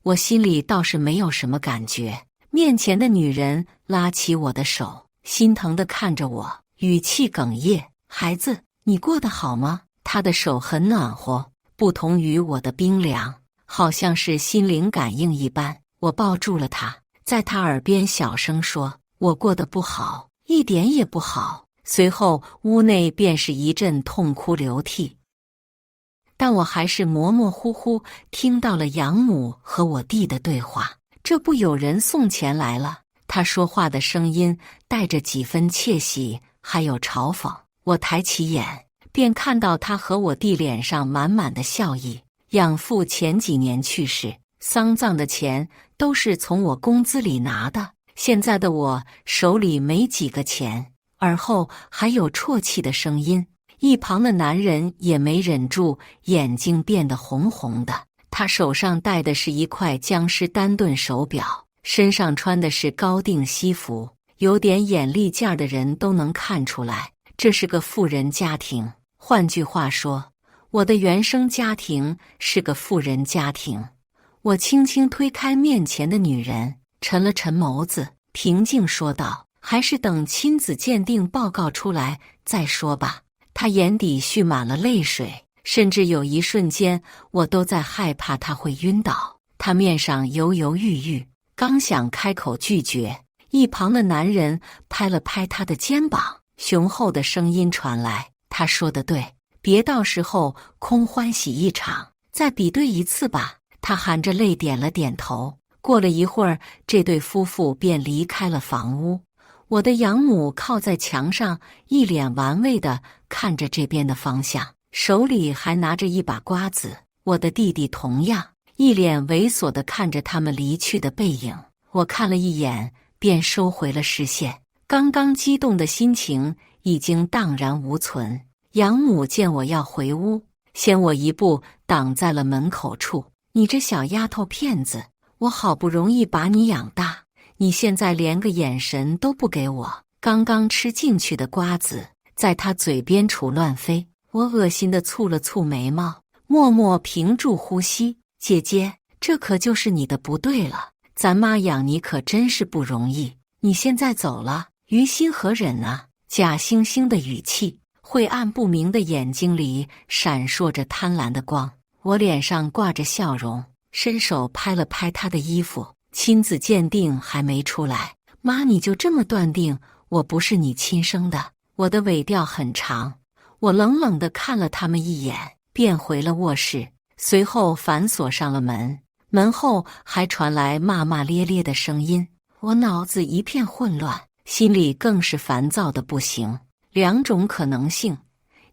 我心裡倒是沒有什麼感覺。面前的女人拉起我的手，心疼地看着我，語氣哽咽：“孩子，你過得好嗎？”她的手很暖和，不同於我的冰涼，好像是心靈感應一般。我抱住了她，在她耳邊小聲說：“我過得不好，一點也不好。隨後屋內便是一陣痛哭流涕，但我還是模模糊糊聽到了養母和我弟的對話。這不，有人送錢來了。他說話的聲音帶着幾分竊喜，還有嘲諷。我抬起眼，便看到他和我弟臉上滿滿的笑意。養父前幾年去世，喪葬的錢都是從我工資裡拿的，現在的我手裡沒幾個錢。而後還有啜泣的聲音，一旁的男人也沒忍住，眼睛變得紅紅的。他手上戴的是一塊江詩丹頓手錶，身上穿的是高定西服，有點眼力勁兒的人都能看出來，這是個富人家庭。換句話說，我的原生家庭是個富人家庭。我輕輕推開面前的女人，沉了沉眸子，平靜說道：“還是等親子鑑定報告出來再說吧。”他眼底蓄滿了淚水，甚至有一瞬間，我都在害怕他會暈倒。他面上猶猶豫豫，剛想開口拒絕，一旁的男人拍了拍他的肩膀，雄厚的聲音傳來：“他說得對，別到時候空歡喜一場，再比對一次吧。”他含着淚點了點頭。過了一會兒，這對夫婦便離開了房屋。我的養母靠在牆上，一臉玩味地看着這邊的方向，手裡還拿着一把瓜子。我的弟弟同樣一臉猥瑣地看着他們離去的背影。我看了一眼，便收回了視線。剛剛激動的心情已經蕩然無存。養母見我要回屋，先我一步擋在了門口處。“你這小丫頭片子，我好不容易把你養大，你現在連個眼神都不給我。”剛剛吃進去的瓜子在他嘴邊杵亂飛，我惡心地蹙了蹙眉毛，默默屏住呼吸。“姐姐，這可就是你的不對了，咱媽養你可真是不容易，你現在走了，於心何忍啊？”假惺惺的語氣，晦暗不明的眼睛裡閃爍着貪婪的光。我臉上掛着笑容，伸手拍了拍他的衣服。“親子鑑定還沒出來，媽你就這麼斷定我不是你親生的？”我的尾調很長，我冷冷地看了他們一眼，便回了臥室，隨後反鎖上了門。門後還傳來罵罵咧咧的聲音，我腦子一片混亂，心裡更是煩躁的不行。兩種可能性，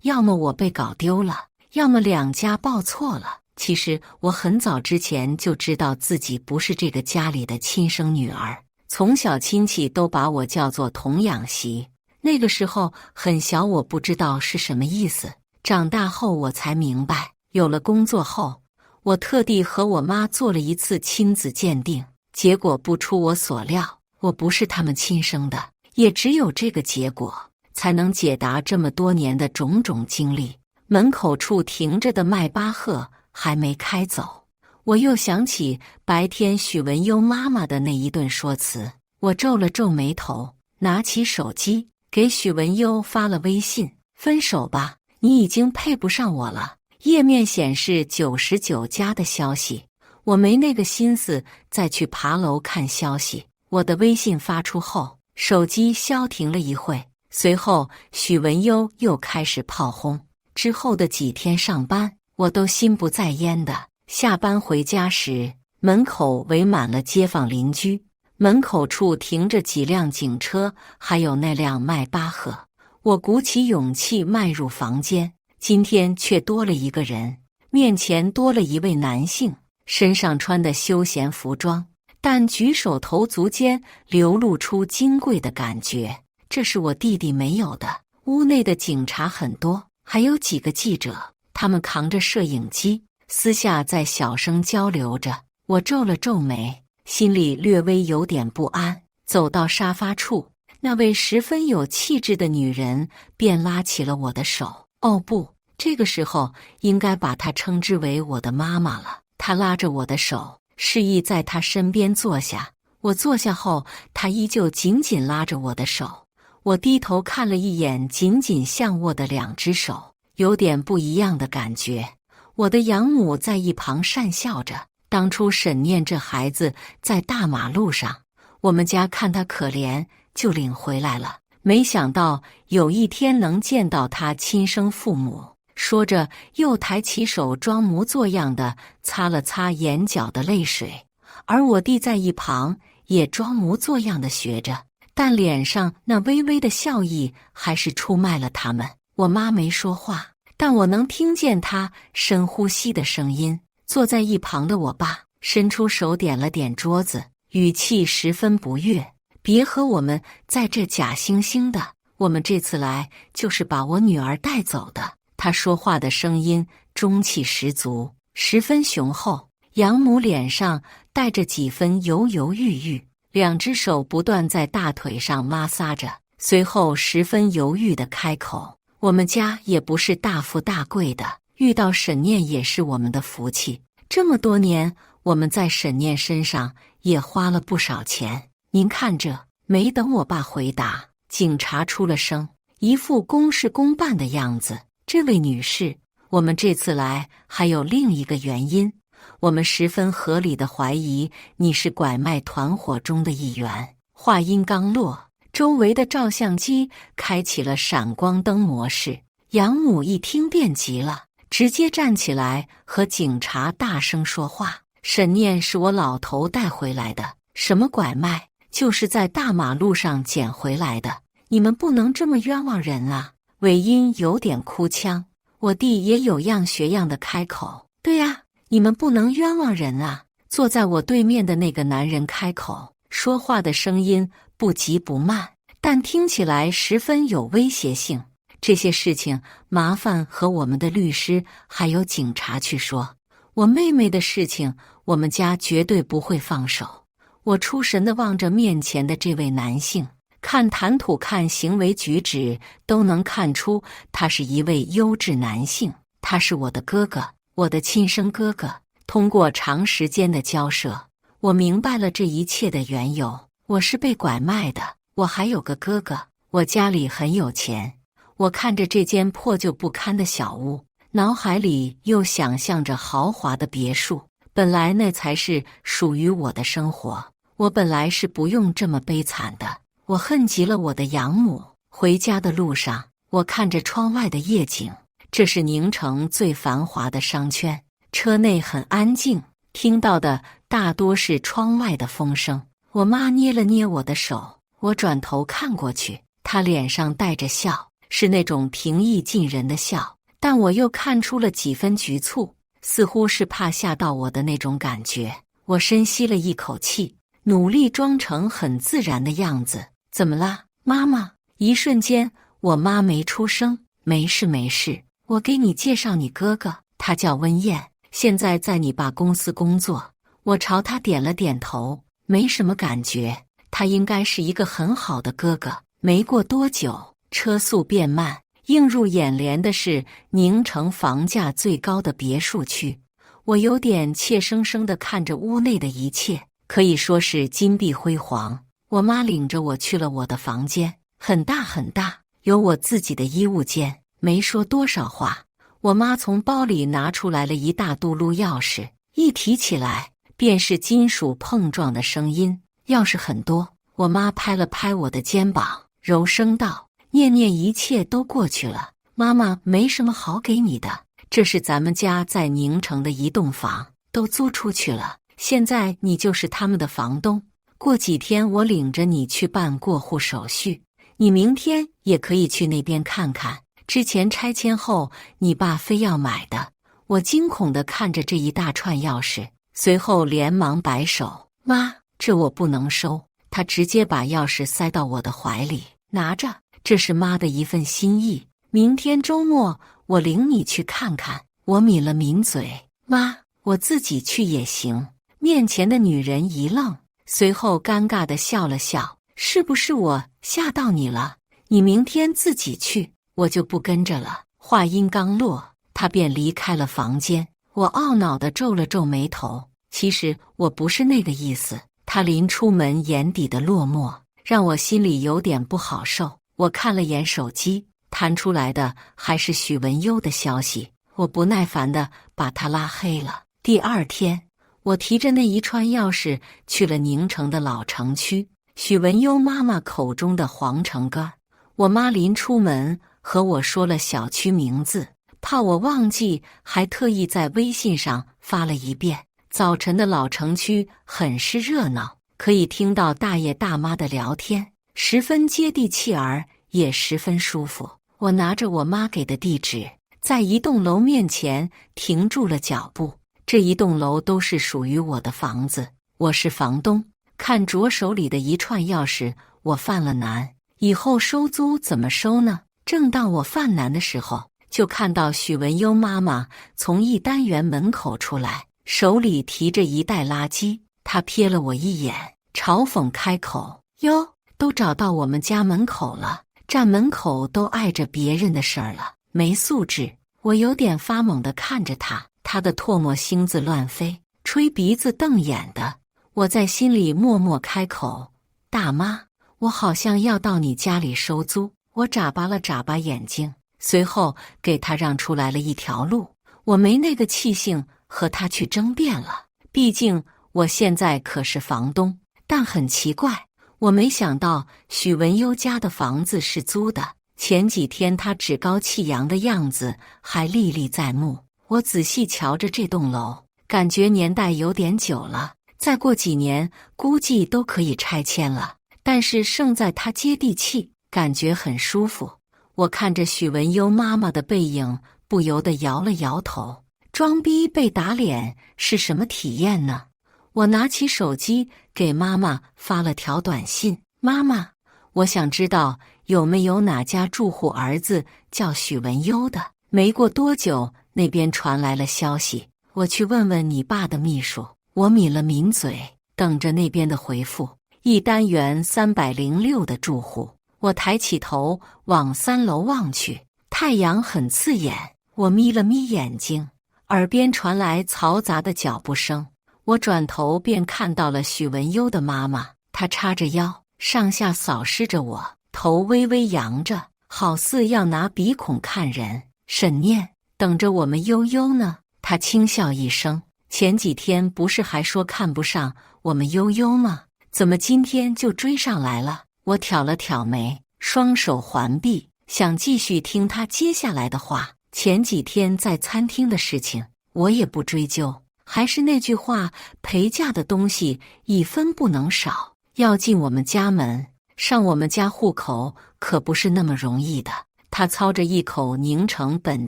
要麼我被搞丟了，要麼兩家報錯了。其實我很早之前就知道自己不是這個家裡的親生女兒，從小親戚都把我叫做童養媳。那個時候很小，我不知道是什麼意思。長大後我才明白，有了工作後，我特地和我媽做了一次親子鑑定，結果不出我所料，我不是他們親生的。也只有這個結果，才能解答這麼多年的種種經歷。門口處停着的邁巴赫還沒開走，我又想起白天許文優媽媽的那一頓說辭。我皺了皺眉頭，拿起手機給許文優發了微信：“分手吧，你已經配不上我了。”頁面顯示99加的消息，我沒那個心思再去爬樓看消息。我的微信發出後，手機消停了一會，隨後許文優又開始炮轟。之後的幾天上班，我都心不在焉的。下班回家時，門口圍滿了街坊鄰居，門口處停着幾輛警車，還有那輛邁巴赫。我鼓起勇氣邁入房間，今天卻多了一個人，面前多了一位男性，身上穿的休閒服裝，但舉手投足間流露出金貴的感覺，這是我弟弟沒有的。屋內的警察很多，還有幾個記者，他們扛着攝影機，私下在小聲交流着。我皺了皺眉，心裡略微有點不安。走到沙發處，那位十分有氣質的女人便拉起了我的手。哦不，這個時候應該把她稱之為我的媽媽了。她拉着我的手，示意在她身邊坐下。我坐下後，她依舊緊緊拉着我的手。我低頭看了一眼緊緊相握的兩隻手，有點不一樣的感覺。我的養母在一旁訕笑着，當初沈念這孩子在大馬路上，我們家看他可憐，就領回來了。沒想到有一天能見到他親生父母。說着，又抬起手裝模作樣地擦了擦眼角的淚水，而我弟在一旁也裝模作樣地學着，但臉上那微微的笑意還是出賣了他們。我媽沒說話，但我能聽見她深呼吸的聲音。坐在一旁的我爸伸出手點了點桌子，語氣十分不悅：“別和我們在這假惺惺的，我們這次來就是把我女兒帶走的。”他說話的聲音中氣十足，十分雄厚。養母臉上帶着幾分猶猶豫豫，兩隻手不斷在大腿上摩挲着，隨後十分猶豫地開口：“我們家也不是大富大貴的，遇到沈念也是我們的福氣。這麼多年，我們在沈念身上也花了不少錢。您看這……”沒等我爸回答，警察出了聲，一副公事公辦的樣子：“這位女士，我們這次來還有另一個原因，我們十分合理地懷疑你是拐賣團夥中的一員。”話音剛落，周圍的照相機開啟了閃光燈模式。養母一聽便急了，直接站起來和警察大聲說話：“沈念是我老頭帶回來的，什麼拐賣，就是在大馬路上撿回來的，你們不能這麼冤枉人啊！”尾音有點哭腔，我弟也有樣學樣的開口：“對呀，你們不能冤枉人啊！”坐在我對面的那個男人開口，說話的聲音不急不慢，但聽起來十分有威脅性：“這些事情麻煩和我們的律師還有警察去說，我妹妹的事情，我們家絕對不會放手。”我出神地望着面前的這位男性，看談吐看行為舉止都能看出他是一位優質男性。他是我的哥哥，我的親生哥哥。通過長時間的交涉，我明白了這一切的緣由。我是被拐賣的，我還有個哥哥，我家裡很有錢。我看着這間破舊不堪的小屋，腦海裡又想象着豪華的別墅，本來那才是屬於我的生活。我本來是不用這麼悲慘的。我恨極了我的養母。回家的路上，我看着窗外的夜景，這是寧城最繁華的商圈，車內很安靜，聽到的大多是窗外的風聲。我媽捏了捏我的手，我轉頭看過去，她臉上帶着笑，是那種平易近人的笑，但我又看出了幾分局促，似乎是怕嚇到我的那種感覺。我深吸了一口氣，努力裝成很自然的樣子：“怎麼啦，媽媽？”一瞬間，我媽沒出聲。“沒事沒事，我給你介紹你哥哥，他叫溫燕，現在在你爸公司工作。”我朝他點了點頭，沒什麼感覺，他應該是一個很好的哥哥。沒過多久，車速變慢，映入眼簾的是寧城房價最高的別墅區。我有點怯生生地看着屋內的一切，可以說是金碧輝煌。我媽領着我去了我的房間，很大很大，有我自己的衣物間。沒說多少話，我媽從包裡拿出來了一大嘟嚕鑰匙，一提起來便是金屬碰撞的聲音。鑰匙很多，我媽拍了拍我的肩膀，柔聲道：“念念，一切都過去了，媽媽沒什麼好給你的，這是咱們家在寧城的一棟房，都租出去了，現在你就是他們的房東。過幾天我領着你去辦過戶手續，你明天也可以去那邊看看，之前拆遷後你爸非要買的。”我驚恐地看着這一大串鑰匙，隨後連忙擺手：“媽，這我不能收。”她直接把鑰匙塞到我的懷裡：“拿着，這是媽的一份心意，明天周末我領你去看看。”我抿了抿嘴：“媽，我自己去也行。”面前的女人一愣，隨後尷尬地笑了笑：“是不是我嚇到你了？你明天自己去，我就不跟着了。”話音剛落，他便離開了房間。我懊惱地皺了皺眉頭，其實我不是那個意思。他臨出門眼底的落寞，讓我心裡有點不好受。我看了眼手機，彈出來的還是許文優的消息。我不耐煩地把他拉黑了。第二天，我提着那一串鑰匙去了寧城的老城區。許文優媽媽口中的皇城根兒。我媽臨出門和我說了小區名字，怕我忘記，還特意在微信上發了一遍。早晨的老城區很是熱鬧，可以聽到大爺大媽的聊天，十分接地氣兒，也十分舒服。我拿着我媽給的地址，在一棟樓面前停住了腳步。這一棟樓都是屬於我的房子，我是房東。看着手裡的一串鑰匙，我犯了難，以後收租怎麼收呢？正當我犯難的時候，就看到許文優媽媽從一單元門口出來，手裡提着一袋垃圾。她瞥了我一眼，嘲諷開口：“喲，都找到我們家門口了，站門口都礙着別人的事兒了，沒素質。”我有點發懵地看着她，她的唾沫星子亂飛，吹鼻子瞪眼的。我在心裡默默開口：“大媽，我好像要到你家裡收租。”我眨巴了眨巴眼睛，隨後給她讓出來了一條路。我沒那個氣性和她去爭辯了，畢竟我現在可是房東。但很奇怪，我沒想到許文優家的房子是租的。前幾天他趾高氣揚的樣子還歷歷在目。我仔細瞧着這棟樓，感覺年代有點久了，再過幾年估計都可以拆遷了。但是勝在它接地氣，感覺很舒服。我看着許文優媽媽的背影，不由得搖了搖頭。裝逼被打臉是什麼體驗呢？我拿起手機給媽媽發了條短信：“媽媽，我想知道有沒有哪家住戶兒子叫許文優的。”沒過多久，那邊傳來了消息：“我去問問你爸的秘書。”我抿了抿嘴，等着那邊的回復。一單元306的住戶。我抬起頭往3樓望去，太陽很刺眼。我眯了眯眼睛，耳邊傳來嘈雜的腳步聲。我轉頭便看到了許文優的媽媽，她叉着腰，上下掃視着我，頭微微揚着，好似要拿鼻孔看人。沈念，等着我們悠悠呢。她輕笑一聲，前幾天不是還說看不上我們悠悠嗎？怎麼今天就追上來了？我挑了挑眉，雙手環臂，想繼續聽她接下來的話。前幾天在餐廳的事情，我也不追究。還是那句話，陪嫁的東西一分不能少。要進我們家門，上我們家戶口，可不是那麼容易的。他操着一口寧城本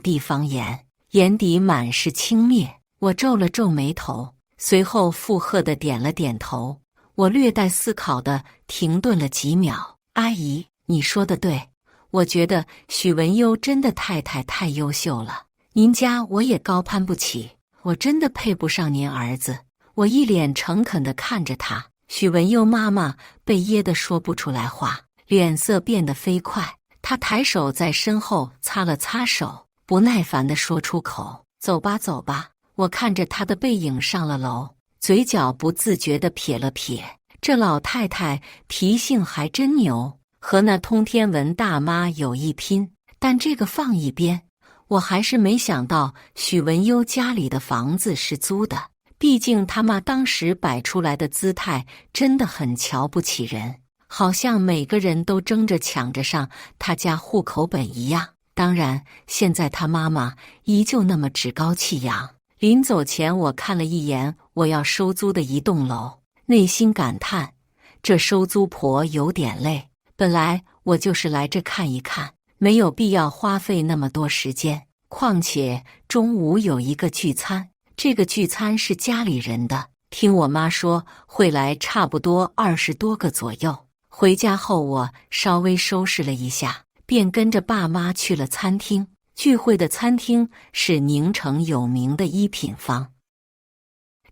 地方言，眼底滿是輕蔑。我皺了皺眉頭，隨後附和地點了點頭。我略帶思考地停頓了幾秒。阿姨，你說的對，我覺得許文優真的太優秀了，您家我也高攀不起，我真的配不上您兒子。我一臉誠懇地看着他。許文優媽媽被噎得說不出來話，臉色變得飛快。她抬手在身後擦了擦手，不耐煩地說出口：“走吧，走吧。”我看着她的背影上了樓，嘴角不自覺地撇了撇。這老太太脾性還真牛，和那通天文大媽有一拼。但這個放一邊，我還是沒想到許文優家裡的房子是租的。畢竟他媽當時擺出來的姿態真的很瞧不起人，好像每個人都爭着搶着上他家戶口本一樣。當然，現在他媽媽依舊那麼趾高氣揚。臨走前，我看了一眼我要收租的一棟樓，內心感嘆，這收租婆有點累。本來我就是來這看一看，沒有必要花費那麼多時間。況且中午有一個聚餐，這個聚餐是家裡人的，聽我媽說會來差不多20多個左右。回家後我稍微收拾了一下，便跟着爸媽去了餐廳。聚會的餐廳是寧城有名的一品坊。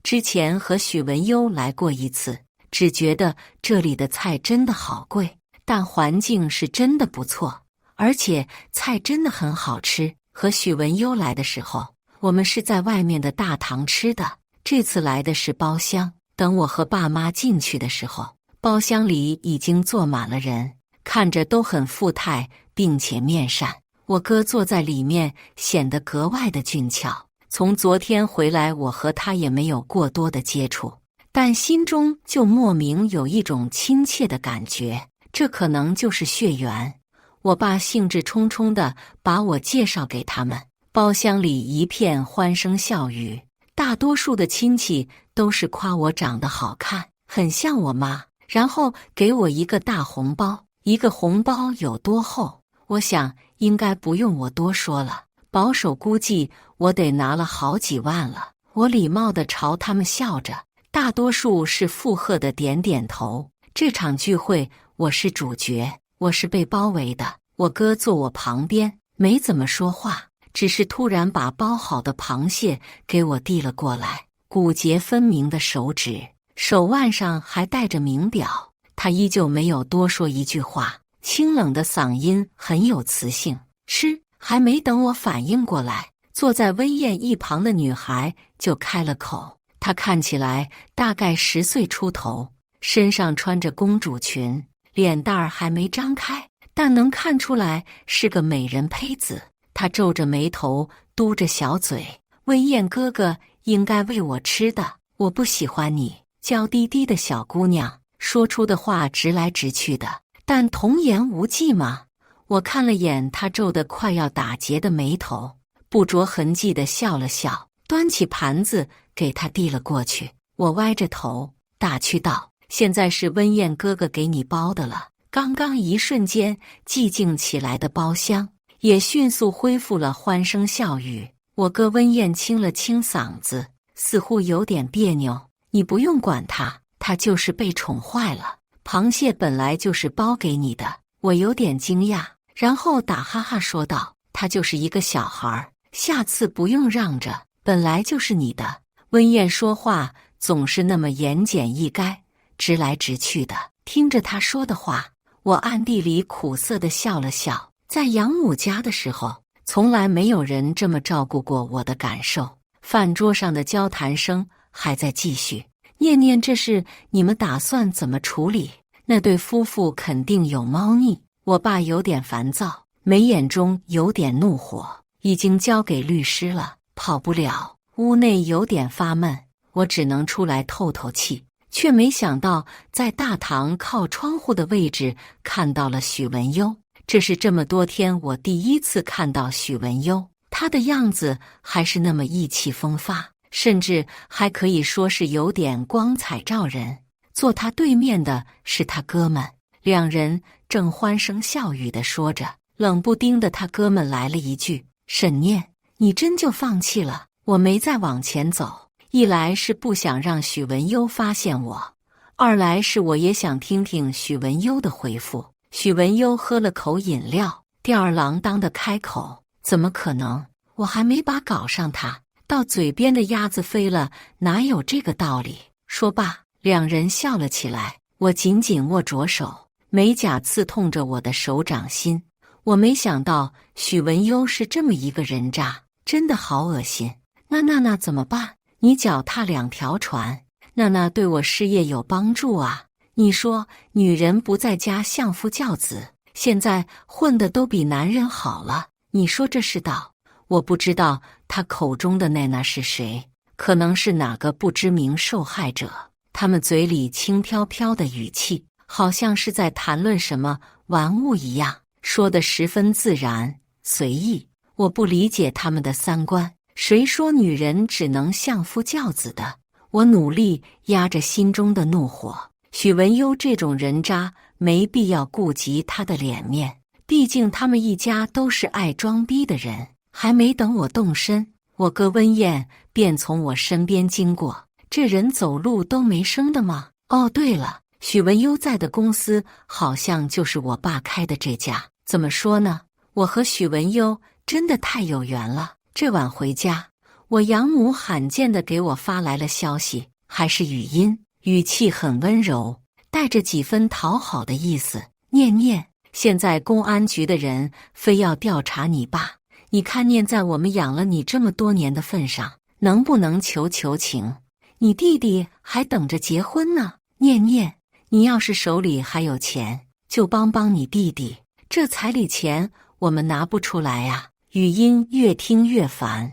之前和許文優來過一次，只覺得這裡的菜真的好貴，但環境是真的不錯，而且菜真的很好吃。和許文優來的時候，我們是在外面的大堂吃的，這次來的是包廂。等我和爸媽進去的時候，包廂裡已經坐滿了人，看着都很富態，並且面善。我哥坐在裡面，顯得格外的俊俏。從昨天回來，我和他也沒有過多的接觸，但心中就莫名有一種親切的感覺，這可能就是血緣。我爸興致沖沖地把我介紹給他們，包廂裡一片歡聲笑語，大多數的親戚都是誇我長得好看，很像我媽，然後給我一個大紅包。一個紅包有多厚？我想應該不用我多說了，保守估計我得拿了好幾萬了。我禮貌地朝他們笑着，大多數是附和的點點頭。這場聚會我是主角，我是被包圍的。我哥坐我旁邊，沒怎麼說話，只是突然把包好的螃蟹給我遞了過來，骨節分明的手指，手腕上還戴着名表。他依舊沒有多說一句話，清冷的嗓音很有磁性。吃，還沒等我反應過來，坐在溫燕一旁的女孩就開了口。她看起來大概10歲出頭，身上穿着公主裙，臉蛋兒還沒張開，但能看出來是個美人胚子。她皺着眉頭，嘟着小嘴：“溫燕哥哥應該餵我吃的，我不喜歡你。”嬌滴滴的小姑娘說出的話直來直去的，但童言無忌嘛。我看了眼她皺得快要打結的眉頭，不着痕跡地笑了笑，端起盤子給她遞了過去。我歪着頭打趣道：“現在是溫燕哥哥給你包的了。”剛剛一瞬間寂靜起來的包廂也迅速恢復了歡聲笑語。我哥溫燕清了清嗓子，似乎有點別扭：“你不用管他，他就是被寵壞了。螃蟹本來就是包給你的。”我有點驚訝，然後打哈哈說道：“他就是一個小孩，下次不用讓着，本來就是你的。”溫燕說話總是那麼言簡意賅，直來直去的。聽着她說的話，我暗地裡苦澀地笑了笑。在養母家的時候，從來沒有人這麼照顧過我的感受。飯桌上的交談聲還在繼續。念念，這事你們打算怎麼處理？那對夫婦肯定有貓膩。我爸有點煩躁，眉眼中有點怒火。已經交給律師了，跑不了。屋內有點發悶，我只能出來透透氣，卻沒想到在大堂靠窗戶的位置看到了許文優。這是這麼多天我第一次看到許文優，他的樣子還是那麼意氣風發，甚至還可以說是有點光彩照人。坐他對面的是他哥們，兩人正歡聲笑語地說着，冷不丁的他哥們來了一句：“沈念，你真就放棄了？”我沒再往前走，一來是不想讓許文優發現我，二來是我也想聽聽許文優的回復。許文優喝了口飲料，吊兒郎當地開口：“怎麼可能？我還沒把搞上他，到嘴邊的鴨子飛了，哪有這個道理？”說罷，兩人笑了起來。我緊緊握着手，美甲刺痛着我的手掌心。我沒想到許文優是這麼一個人渣，真的好惡心。那怎麼辦？你腳踏兩條船，那對我事業有幫助啊。你說女人不在家相夫教子，現在混得都比男人好了，你說這世道？我不知道他口中的那是誰，可能是哪個不知名受害者。他們嘴裡輕飄飄的語氣，好像是在談論什麼玩物一樣，說得十分自然隨意。我不理解他們的三觀。誰說女人只能相夫教子的？我努力壓着心中的怒火。許文優這種人渣，沒必要顧及他的臉面，畢竟他們一家都是愛裝逼的人。還沒等我動身，我哥溫燕便從我身邊經過。這人走路都沒聲的嗎？哦，對了，許文優在的公司好像就是我爸開的這家。怎麼說呢？我和許文優真的太有緣了。這晚回家，我養母罕見地給我發來了消息，還是語音，語氣很溫柔，帶着幾分討好的意思。念念，現在公安局的人非要調查你爸，你看念在我們養了你這麼多年的份上，能不能求情？你弟弟還等着結婚呢。念念，你要是手裡還有錢，就幫你弟弟，這彩禮錢我們拿不出來啊。語音越聽越煩，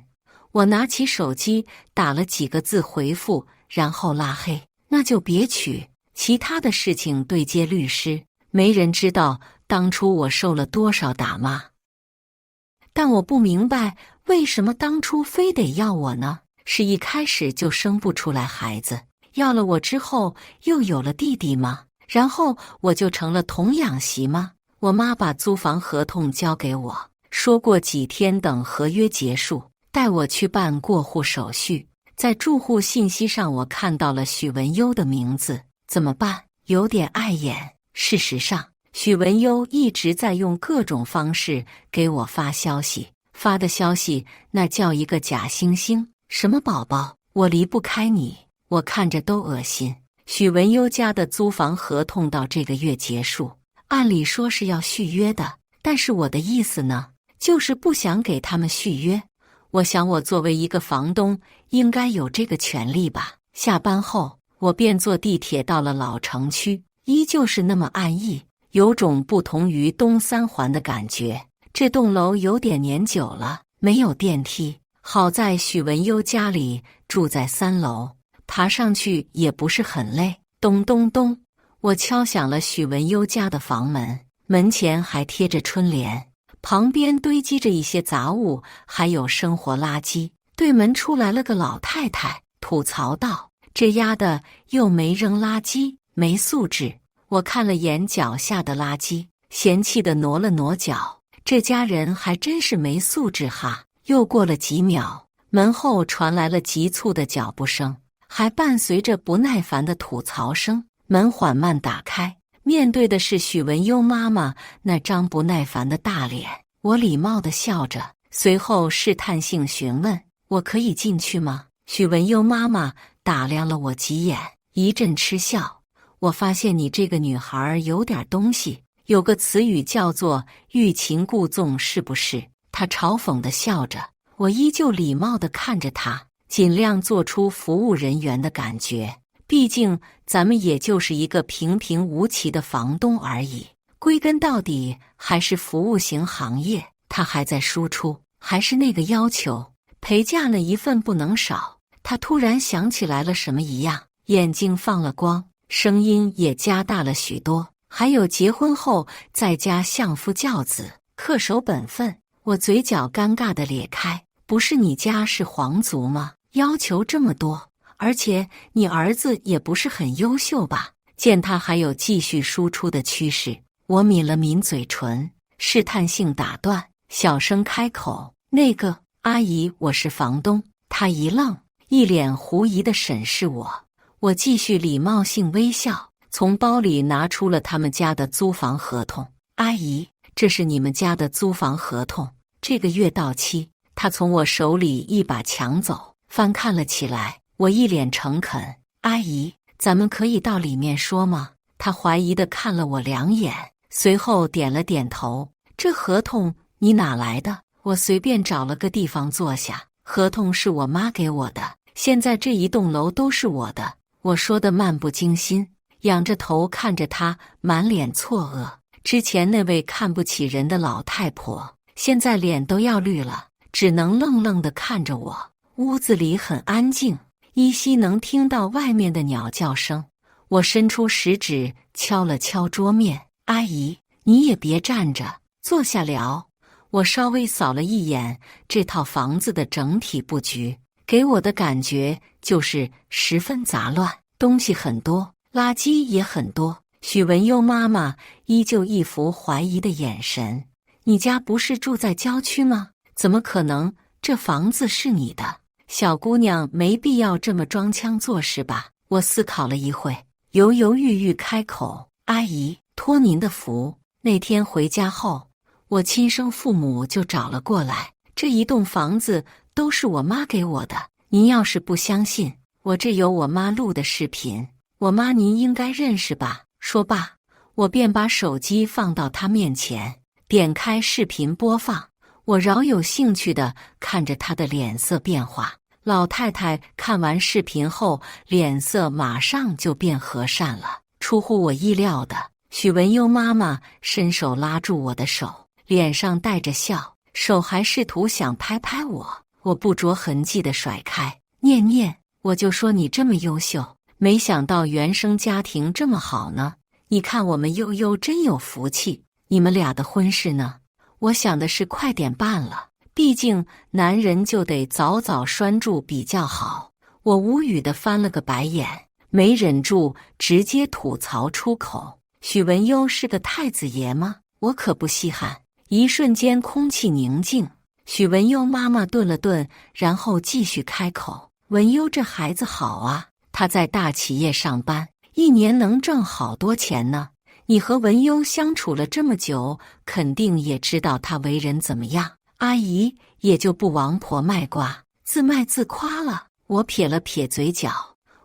我拿起手機打了幾個字回復，然後拉黑。那就別娶。其他的事情對接律師，沒人知道當初我受了多少打罵。但我不明白，為什麼當初非得要我呢？是一開始就生不出來孩子，要了我之後又有了弟弟嗎？然後我就成了童養媳嗎？我媽把租房合同交給我，說過幾天等合約結束，帶我去辦過戶手續。在住戶信息上我看到了許文優的名字，怎麼辦？有點礙眼。事實上，許文優一直在用各種方式給我發消息，發的消息那叫一個假惺惺，什麼寶寶，我離不開你，我看着都惡心。許文優家的租房合同到這個月結束，按理說是要續約的，但是我的意思呢，就是不想給他們續約。我想我作為一個房東，應該有這個權利吧。下班後，我便坐地鐵到了老城區，依舊是那麼安逸，有種不同於東三環的感覺。這棟樓有點年久了，沒有電梯。好在許文優家裡住在3樓，爬上去也不是很累。咚咚咚，我敲響了許文優家的房門，門前還貼着春聯，旁邊堆積着一些雜物，還有生活垃圾。對門出來了個老太太，吐槽道：“這丫的又沒扔垃圾，沒素質。”我看了眼腳下的垃圾，嫌棄地挪了挪腳。這家人還真是沒素質哈。又過了幾秒，門後傳來了急促的腳步聲，還伴隨着不耐煩的吐槽聲。門緩慢打開，面對的是許文優媽媽那張不耐煩的大臉。我禮貌地笑着，隨後試探性詢問：“我可以進去嗎？”許文優媽媽打量了我幾眼，一陣嗤笑。我發現你這個女孩有點東西，有個詞語叫做欲擒故縱，是不是？她嘲諷地笑着。我依舊禮貌地看着她，盡量做出服務人員的感覺。畢竟咱們也就是一個平平無奇的房東而已，歸根到底還是服務型行業。她還在輸出，還是那個要求，陪嫁那一份不能少。她突然想起來了什麼一樣，眼睛放了光，聲音也加大了許多。還有結婚後在家相夫教子，恪守本分。我嘴角尷尬地咧開，不是你家是皇族嗎？要求這麼多，而且你兒子也不是很優秀吧？見他還有繼續輸出的趨勢，我抿了抿嘴唇，試探性打斷，小聲開口：“那個阿姨，我是房東。”她一愣，一臉狐疑地審視我。我繼續禮貌性微笑，從包裡拿出了他們家的租房合同。阿姨，這是你們家的租房合同，這個月到期。他從我手裡一把搶走，翻看了起來。我一臉誠懇：“阿姨，咱們可以到裡面說嗎？”他懷疑地看了我2眼，隨後點了點頭。這合同你哪來的？我隨便找了個地方坐下。合同是我媽給我的，現在這一棟樓都是我的。我說得漫不經心，仰着頭看着他，滿臉錯愕。之前那位看不起人的老太婆，現在臉都要綠了，只能愣愣地看着我。屋子裡很安靜，依稀能聽到外面的鳥叫聲。我伸出食指敲了敲桌面：“阿姨，你也別站着，坐下聊。”我稍微掃了一眼這套房子的整體布局，給我的感覺就是十分雜亂，東西很多，垃圾也很多。許文優媽媽依舊一副懷疑的眼神：“你家不是住在郊區嗎？怎麼可能？這房子是你的。小姑娘沒必要這麼裝腔作勢吧？”我思考了一會，猶猶豫豫開口：“阿姨，托您的福，那天回家後，我親生父母就找了過來。這一棟房子都是我媽給我的。您要是不相信，我這有我媽錄的視頻，我媽您應該認識吧？”說罷，我便把手機放到她面前，點開視頻播放。我饒有興趣地看着她的臉色變化。老太太看完視頻後，臉色馬上就變和善了。出乎我意料的，許文優媽媽伸手拉住我的手，臉上帶着笑，手還試圖想拍拍我。我不着痕跡地甩開：“念念，我就說你這麼優秀，沒想到原生家庭這麼好呢。你看我們悠悠真有福氣。你們倆的婚事呢？我想的是快點辦了，畢竟男人就得早早拴住比較好。我無語地翻了個白眼，沒忍住直接吐槽出口：許文優是個太子爺嗎？我可不稀罕。一瞬間空氣寧靜，許文優媽媽頓了頓，然後繼續開口：文優這孩子好啊，他在大企業上班，一年能掙好多錢呢。你和文優相處了這麼久，肯定也知道他為人怎麼樣。阿姨也就不王婆賣瓜，自賣自誇了。我撇了撇嘴角，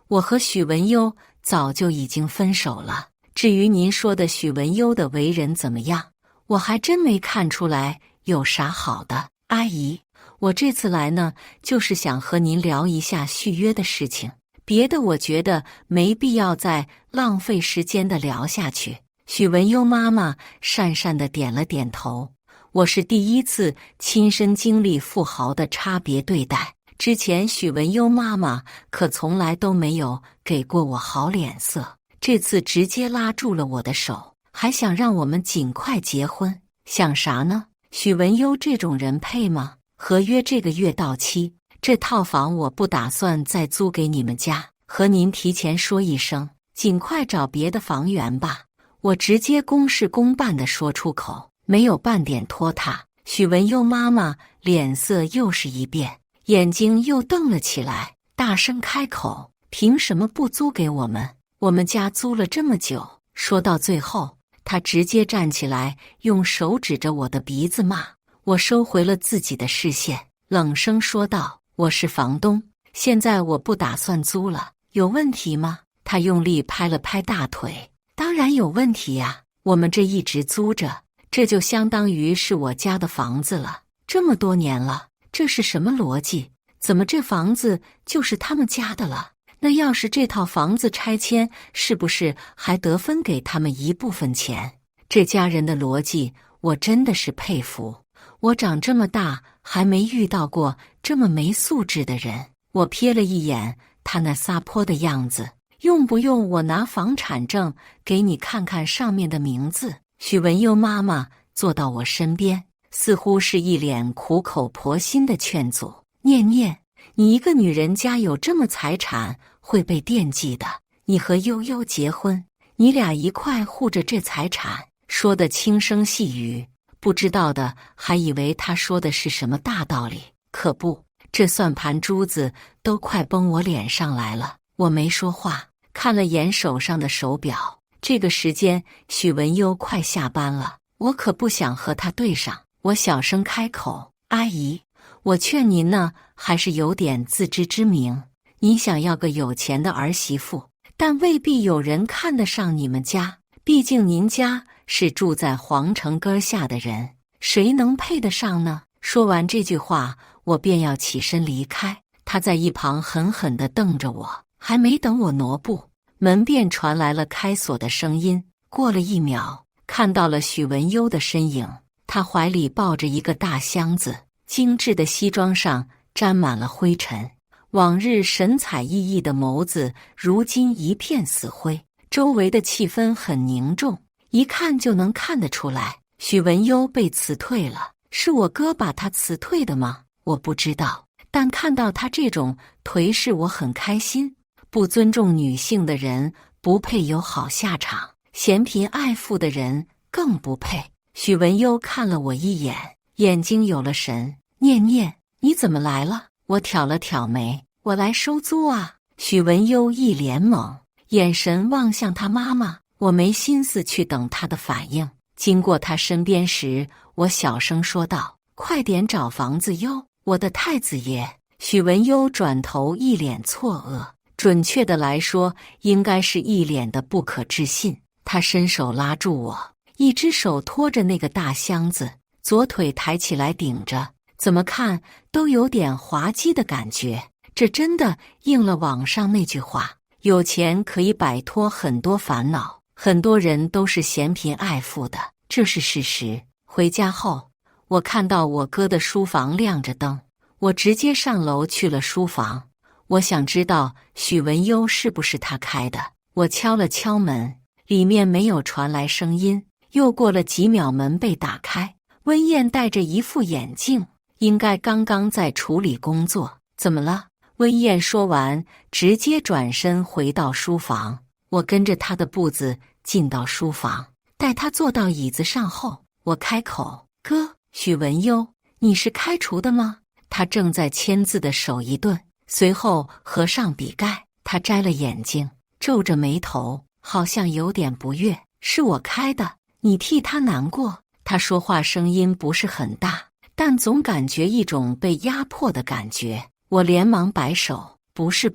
我和許文優早就已經分手了。至於您說的許文優的為人怎麼樣，我還真沒看出來有啥好的。阿姨，我這次來呢，就是想和您聊一下續約的事情，別的我覺得沒必要再浪費時間的聊下去。許文優媽媽讪讪地點了點頭。我是第一次親身經歷富豪的差別對待，之前許文優媽媽可從來都沒有給過我好臉色，這次直接拉住了我的手，還想讓我們盡快結婚。想啥呢？許文優這種人配嗎？合約這個月到期，這套房我不打算再租給你們家，和您提前說一聲，盡快找別的房源吧。我直接公事公辦地說出口，沒有半點拖沓。許文優媽媽臉色又是一變，眼睛又瞪了起來，大聲開口：憑什麼不租給我們？我們家租了這麼久。說到最後，她直接站起來，用手指着我的鼻子罵。我收回了自己的視線，冷聲說道：我是房東，現在我不打算租了，有問題嗎？她用力拍了拍大腿。當然有問題呀，我們這一直租着，這就相當於是我家的房子了，這麼多年了，這是什麼邏輯？怎麼這房子就是他們家的了？那要是這套房子拆遷，是不是還得分給他們一部分錢？這家人的邏輯，我真的是佩服。我長這麼大還沒遇到過這麼沒素質的人。我瞥了一眼他那撒潑的樣子。用不用我拿房產證給你看看上面的名字？許文優媽媽坐到我身邊，似乎是一臉苦口婆心的勸阻。念念，你一個女人家有這麼財產會被惦記的。你和悠悠結婚，你倆一塊護着這財產。說的輕聲細語，不知道的還以為他說的是什麼大道理。可不，這算盤珠子都快崩我臉上來了。我沒說話。看了眼手上的手錶，這個時間許文優快下班了，我可不想和他對上。我小聲開口：阿姨，我勸您呢，還是有點自知之明。您想要個有錢的兒媳婦，但未必有人看得上你們家，畢竟您家是住在皇城根下的人，誰能配得上呢？說完這句話，我便要起身離開，他在一旁狠狠地瞪着我。還沒等我挪步，門便傳來了開鎖的聲音。過了1秒，看到了許文優的身影，他懷裡抱着一個大箱子，精緻的西裝上沾滿了灰塵，往日神采奕奕的眸子如今一片死灰，周圍的氣氛很凝重，一看就能看得出來，許文優被辭退了。是我哥把他辭退的嗎？我不知道，但看到他這種頹勢，我很開心。不尊重女性的人不配有好下場，嫌貧愛富的人更不配。許文優看了我一眼，眼睛有了神。念念，你怎麼來了？我挑了挑眉，我來收租啊。許文優一臉懵，眼神望向他媽媽。我沒心思去等他的反應。經過他身邊時，我小聲說道：快點找房子喲，我的太子爺。許文優轉頭一臉錯愕。準確的來說，應該是一臉的不可置信。他伸手拉住我，一隻手托着那個大箱子，左腿抬起來頂着，怎麼看都有點滑稽的感覺。這真的應了網上那句話：有錢可以擺脫很多煩惱，很多人都是嫌貧愛富的，這是事實。回家後，我看到我哥的書房亮着燈，我直接上樓去了書房。我想知道許文優是不是他開的。我敲了敲門，裡面沒有傳來聲音。又過了幾秒，門被打開，溫燕戴着一副眼鏡，應該剛剛在處理工作。怎麼了？溫燕說完，直接轉身回到書房。我跟着她的步子進到書房，待她坐到椅子上後，我開口：“哥，許文優，你是開除的嗎？”他正在簽字的手一頓，隨後合上筆蓋。他摘了眼鏡，皺着眉頭，好像有點不悅。是我開的，你替他難過。他說話聲音不是很大，但總感覺一種被壓迫的感覺。我連忙擺手：“不是，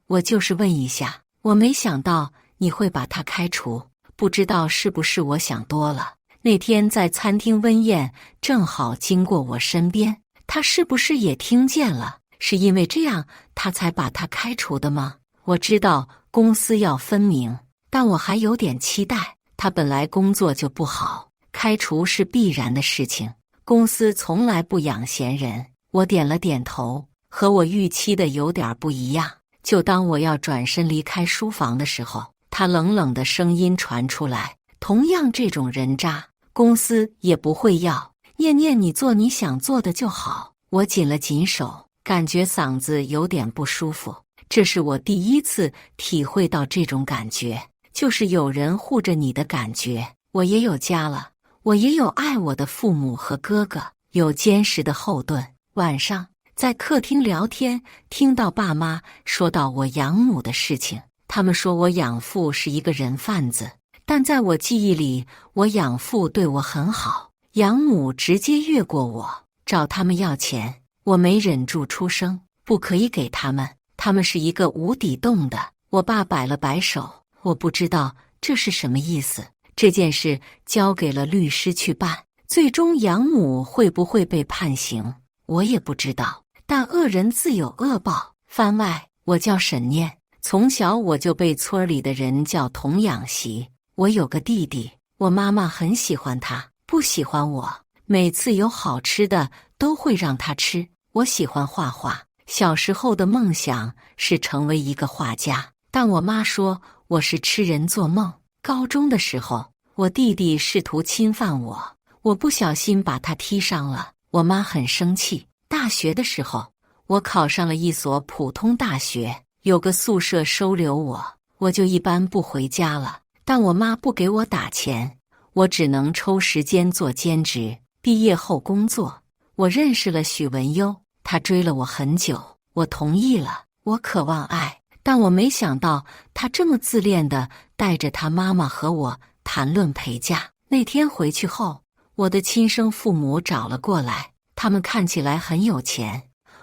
我就是問一下。我沒想到你會把他開除，不知道是不是我想多了。那天在餐廳，溫燕正好經過我身邊。他是不是也聽見了？是因為這樣他才把他開除的嗎？”我知道公私要分明，但我還有點期待。他本來工作就不好，開除是必然的事情。公司從來不養閒人。我點了點頭，和我預期的有點不一樣。就當我要轉身離開書房的時候，他冷冷的聲音傳出來：“同樣這種人渣，公司也不會要。念念，你做你想做的就好。”我緊了緊手，感覺嗓子有點不舒服。這是我第一次體會到這種感覺，就是有人護着你的感覺。我也有家了，我也有愛我的父母和哥哥，有堅實的後盾。晚上在客廳聊天，聽到爸媽說到我養母的事情。他們說我養父是一個人販子，但在我記憶裡，我養父對我很好。養母直接越過我，找他們要錢。我沒忍住出聲：“不可以給他們，他們是一個無底洞的。”我爸擺了擺手：“我不知道這是什麼意思。這件事交給了律師去辦，最終養母會不會被判刑，我也不知道。但惡人自有惡報。”番外，我叫沈念，從小我就被村裡的人叫童養媳。我有個弟弟，我媽媽很喜歡他，不喜歡我。每次有好吃的都會讓他吃。我喜歡畫畫，小時候的夢想是成為一個畫家，但我媽說我是痴人做夢。高中的時候，我弟弟試圖侵犯我，我不小心把他踢傷了，我媽很生氣。大學的時候，我考上了一所普通大學，有個宿舍收留我，我就一般不回家了。但我媽不給我打錢，我只能抽時間做兼職。畢業後工作，我認識了許文優，他追了我很久，我同意了。我渴望愛，但我沒想到他這麼自戀地帶着他媽媽和我談論陪嫁。那天回去後，我的親生父母找了過來，他們看起來很有錢，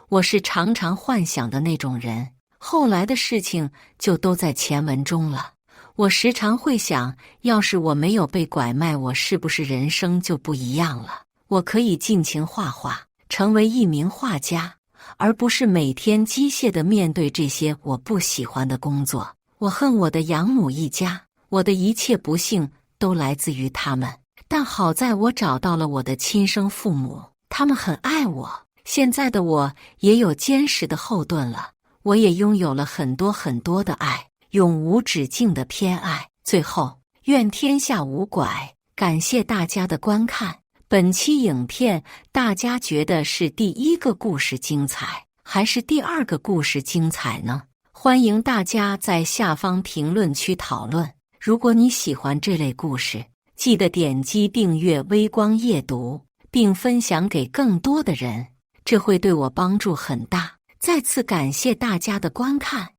我是常常幻想的那種人。後來的事情就都在前文中了。我時常會想，要是我沒有被拐賣，我是不是人生就不一樣了？我可以盡情畫畫，成為一名畫家，而不是每天機械地面對這些我不喜歡的工作。我恨我的養母一家，我的一切不幸都來自於他們。但好在我找到了我的親生父母，他們很愛我。現在的我也有堅實的後盾了，我也擁有了很多很多的愛，永無止境的偏愛。最後，願天下無拐，感謝大家的觀看。本期影片大家覺得是第一個故事精彩，還是第二個故事精彩呢？歡迎大家在下方評論區討論。如果你喜歡這類故事，記得點擊訂閱微光夜讀，並分享給更多的人，這會對我幫助很大。再次感謝大家的觀看。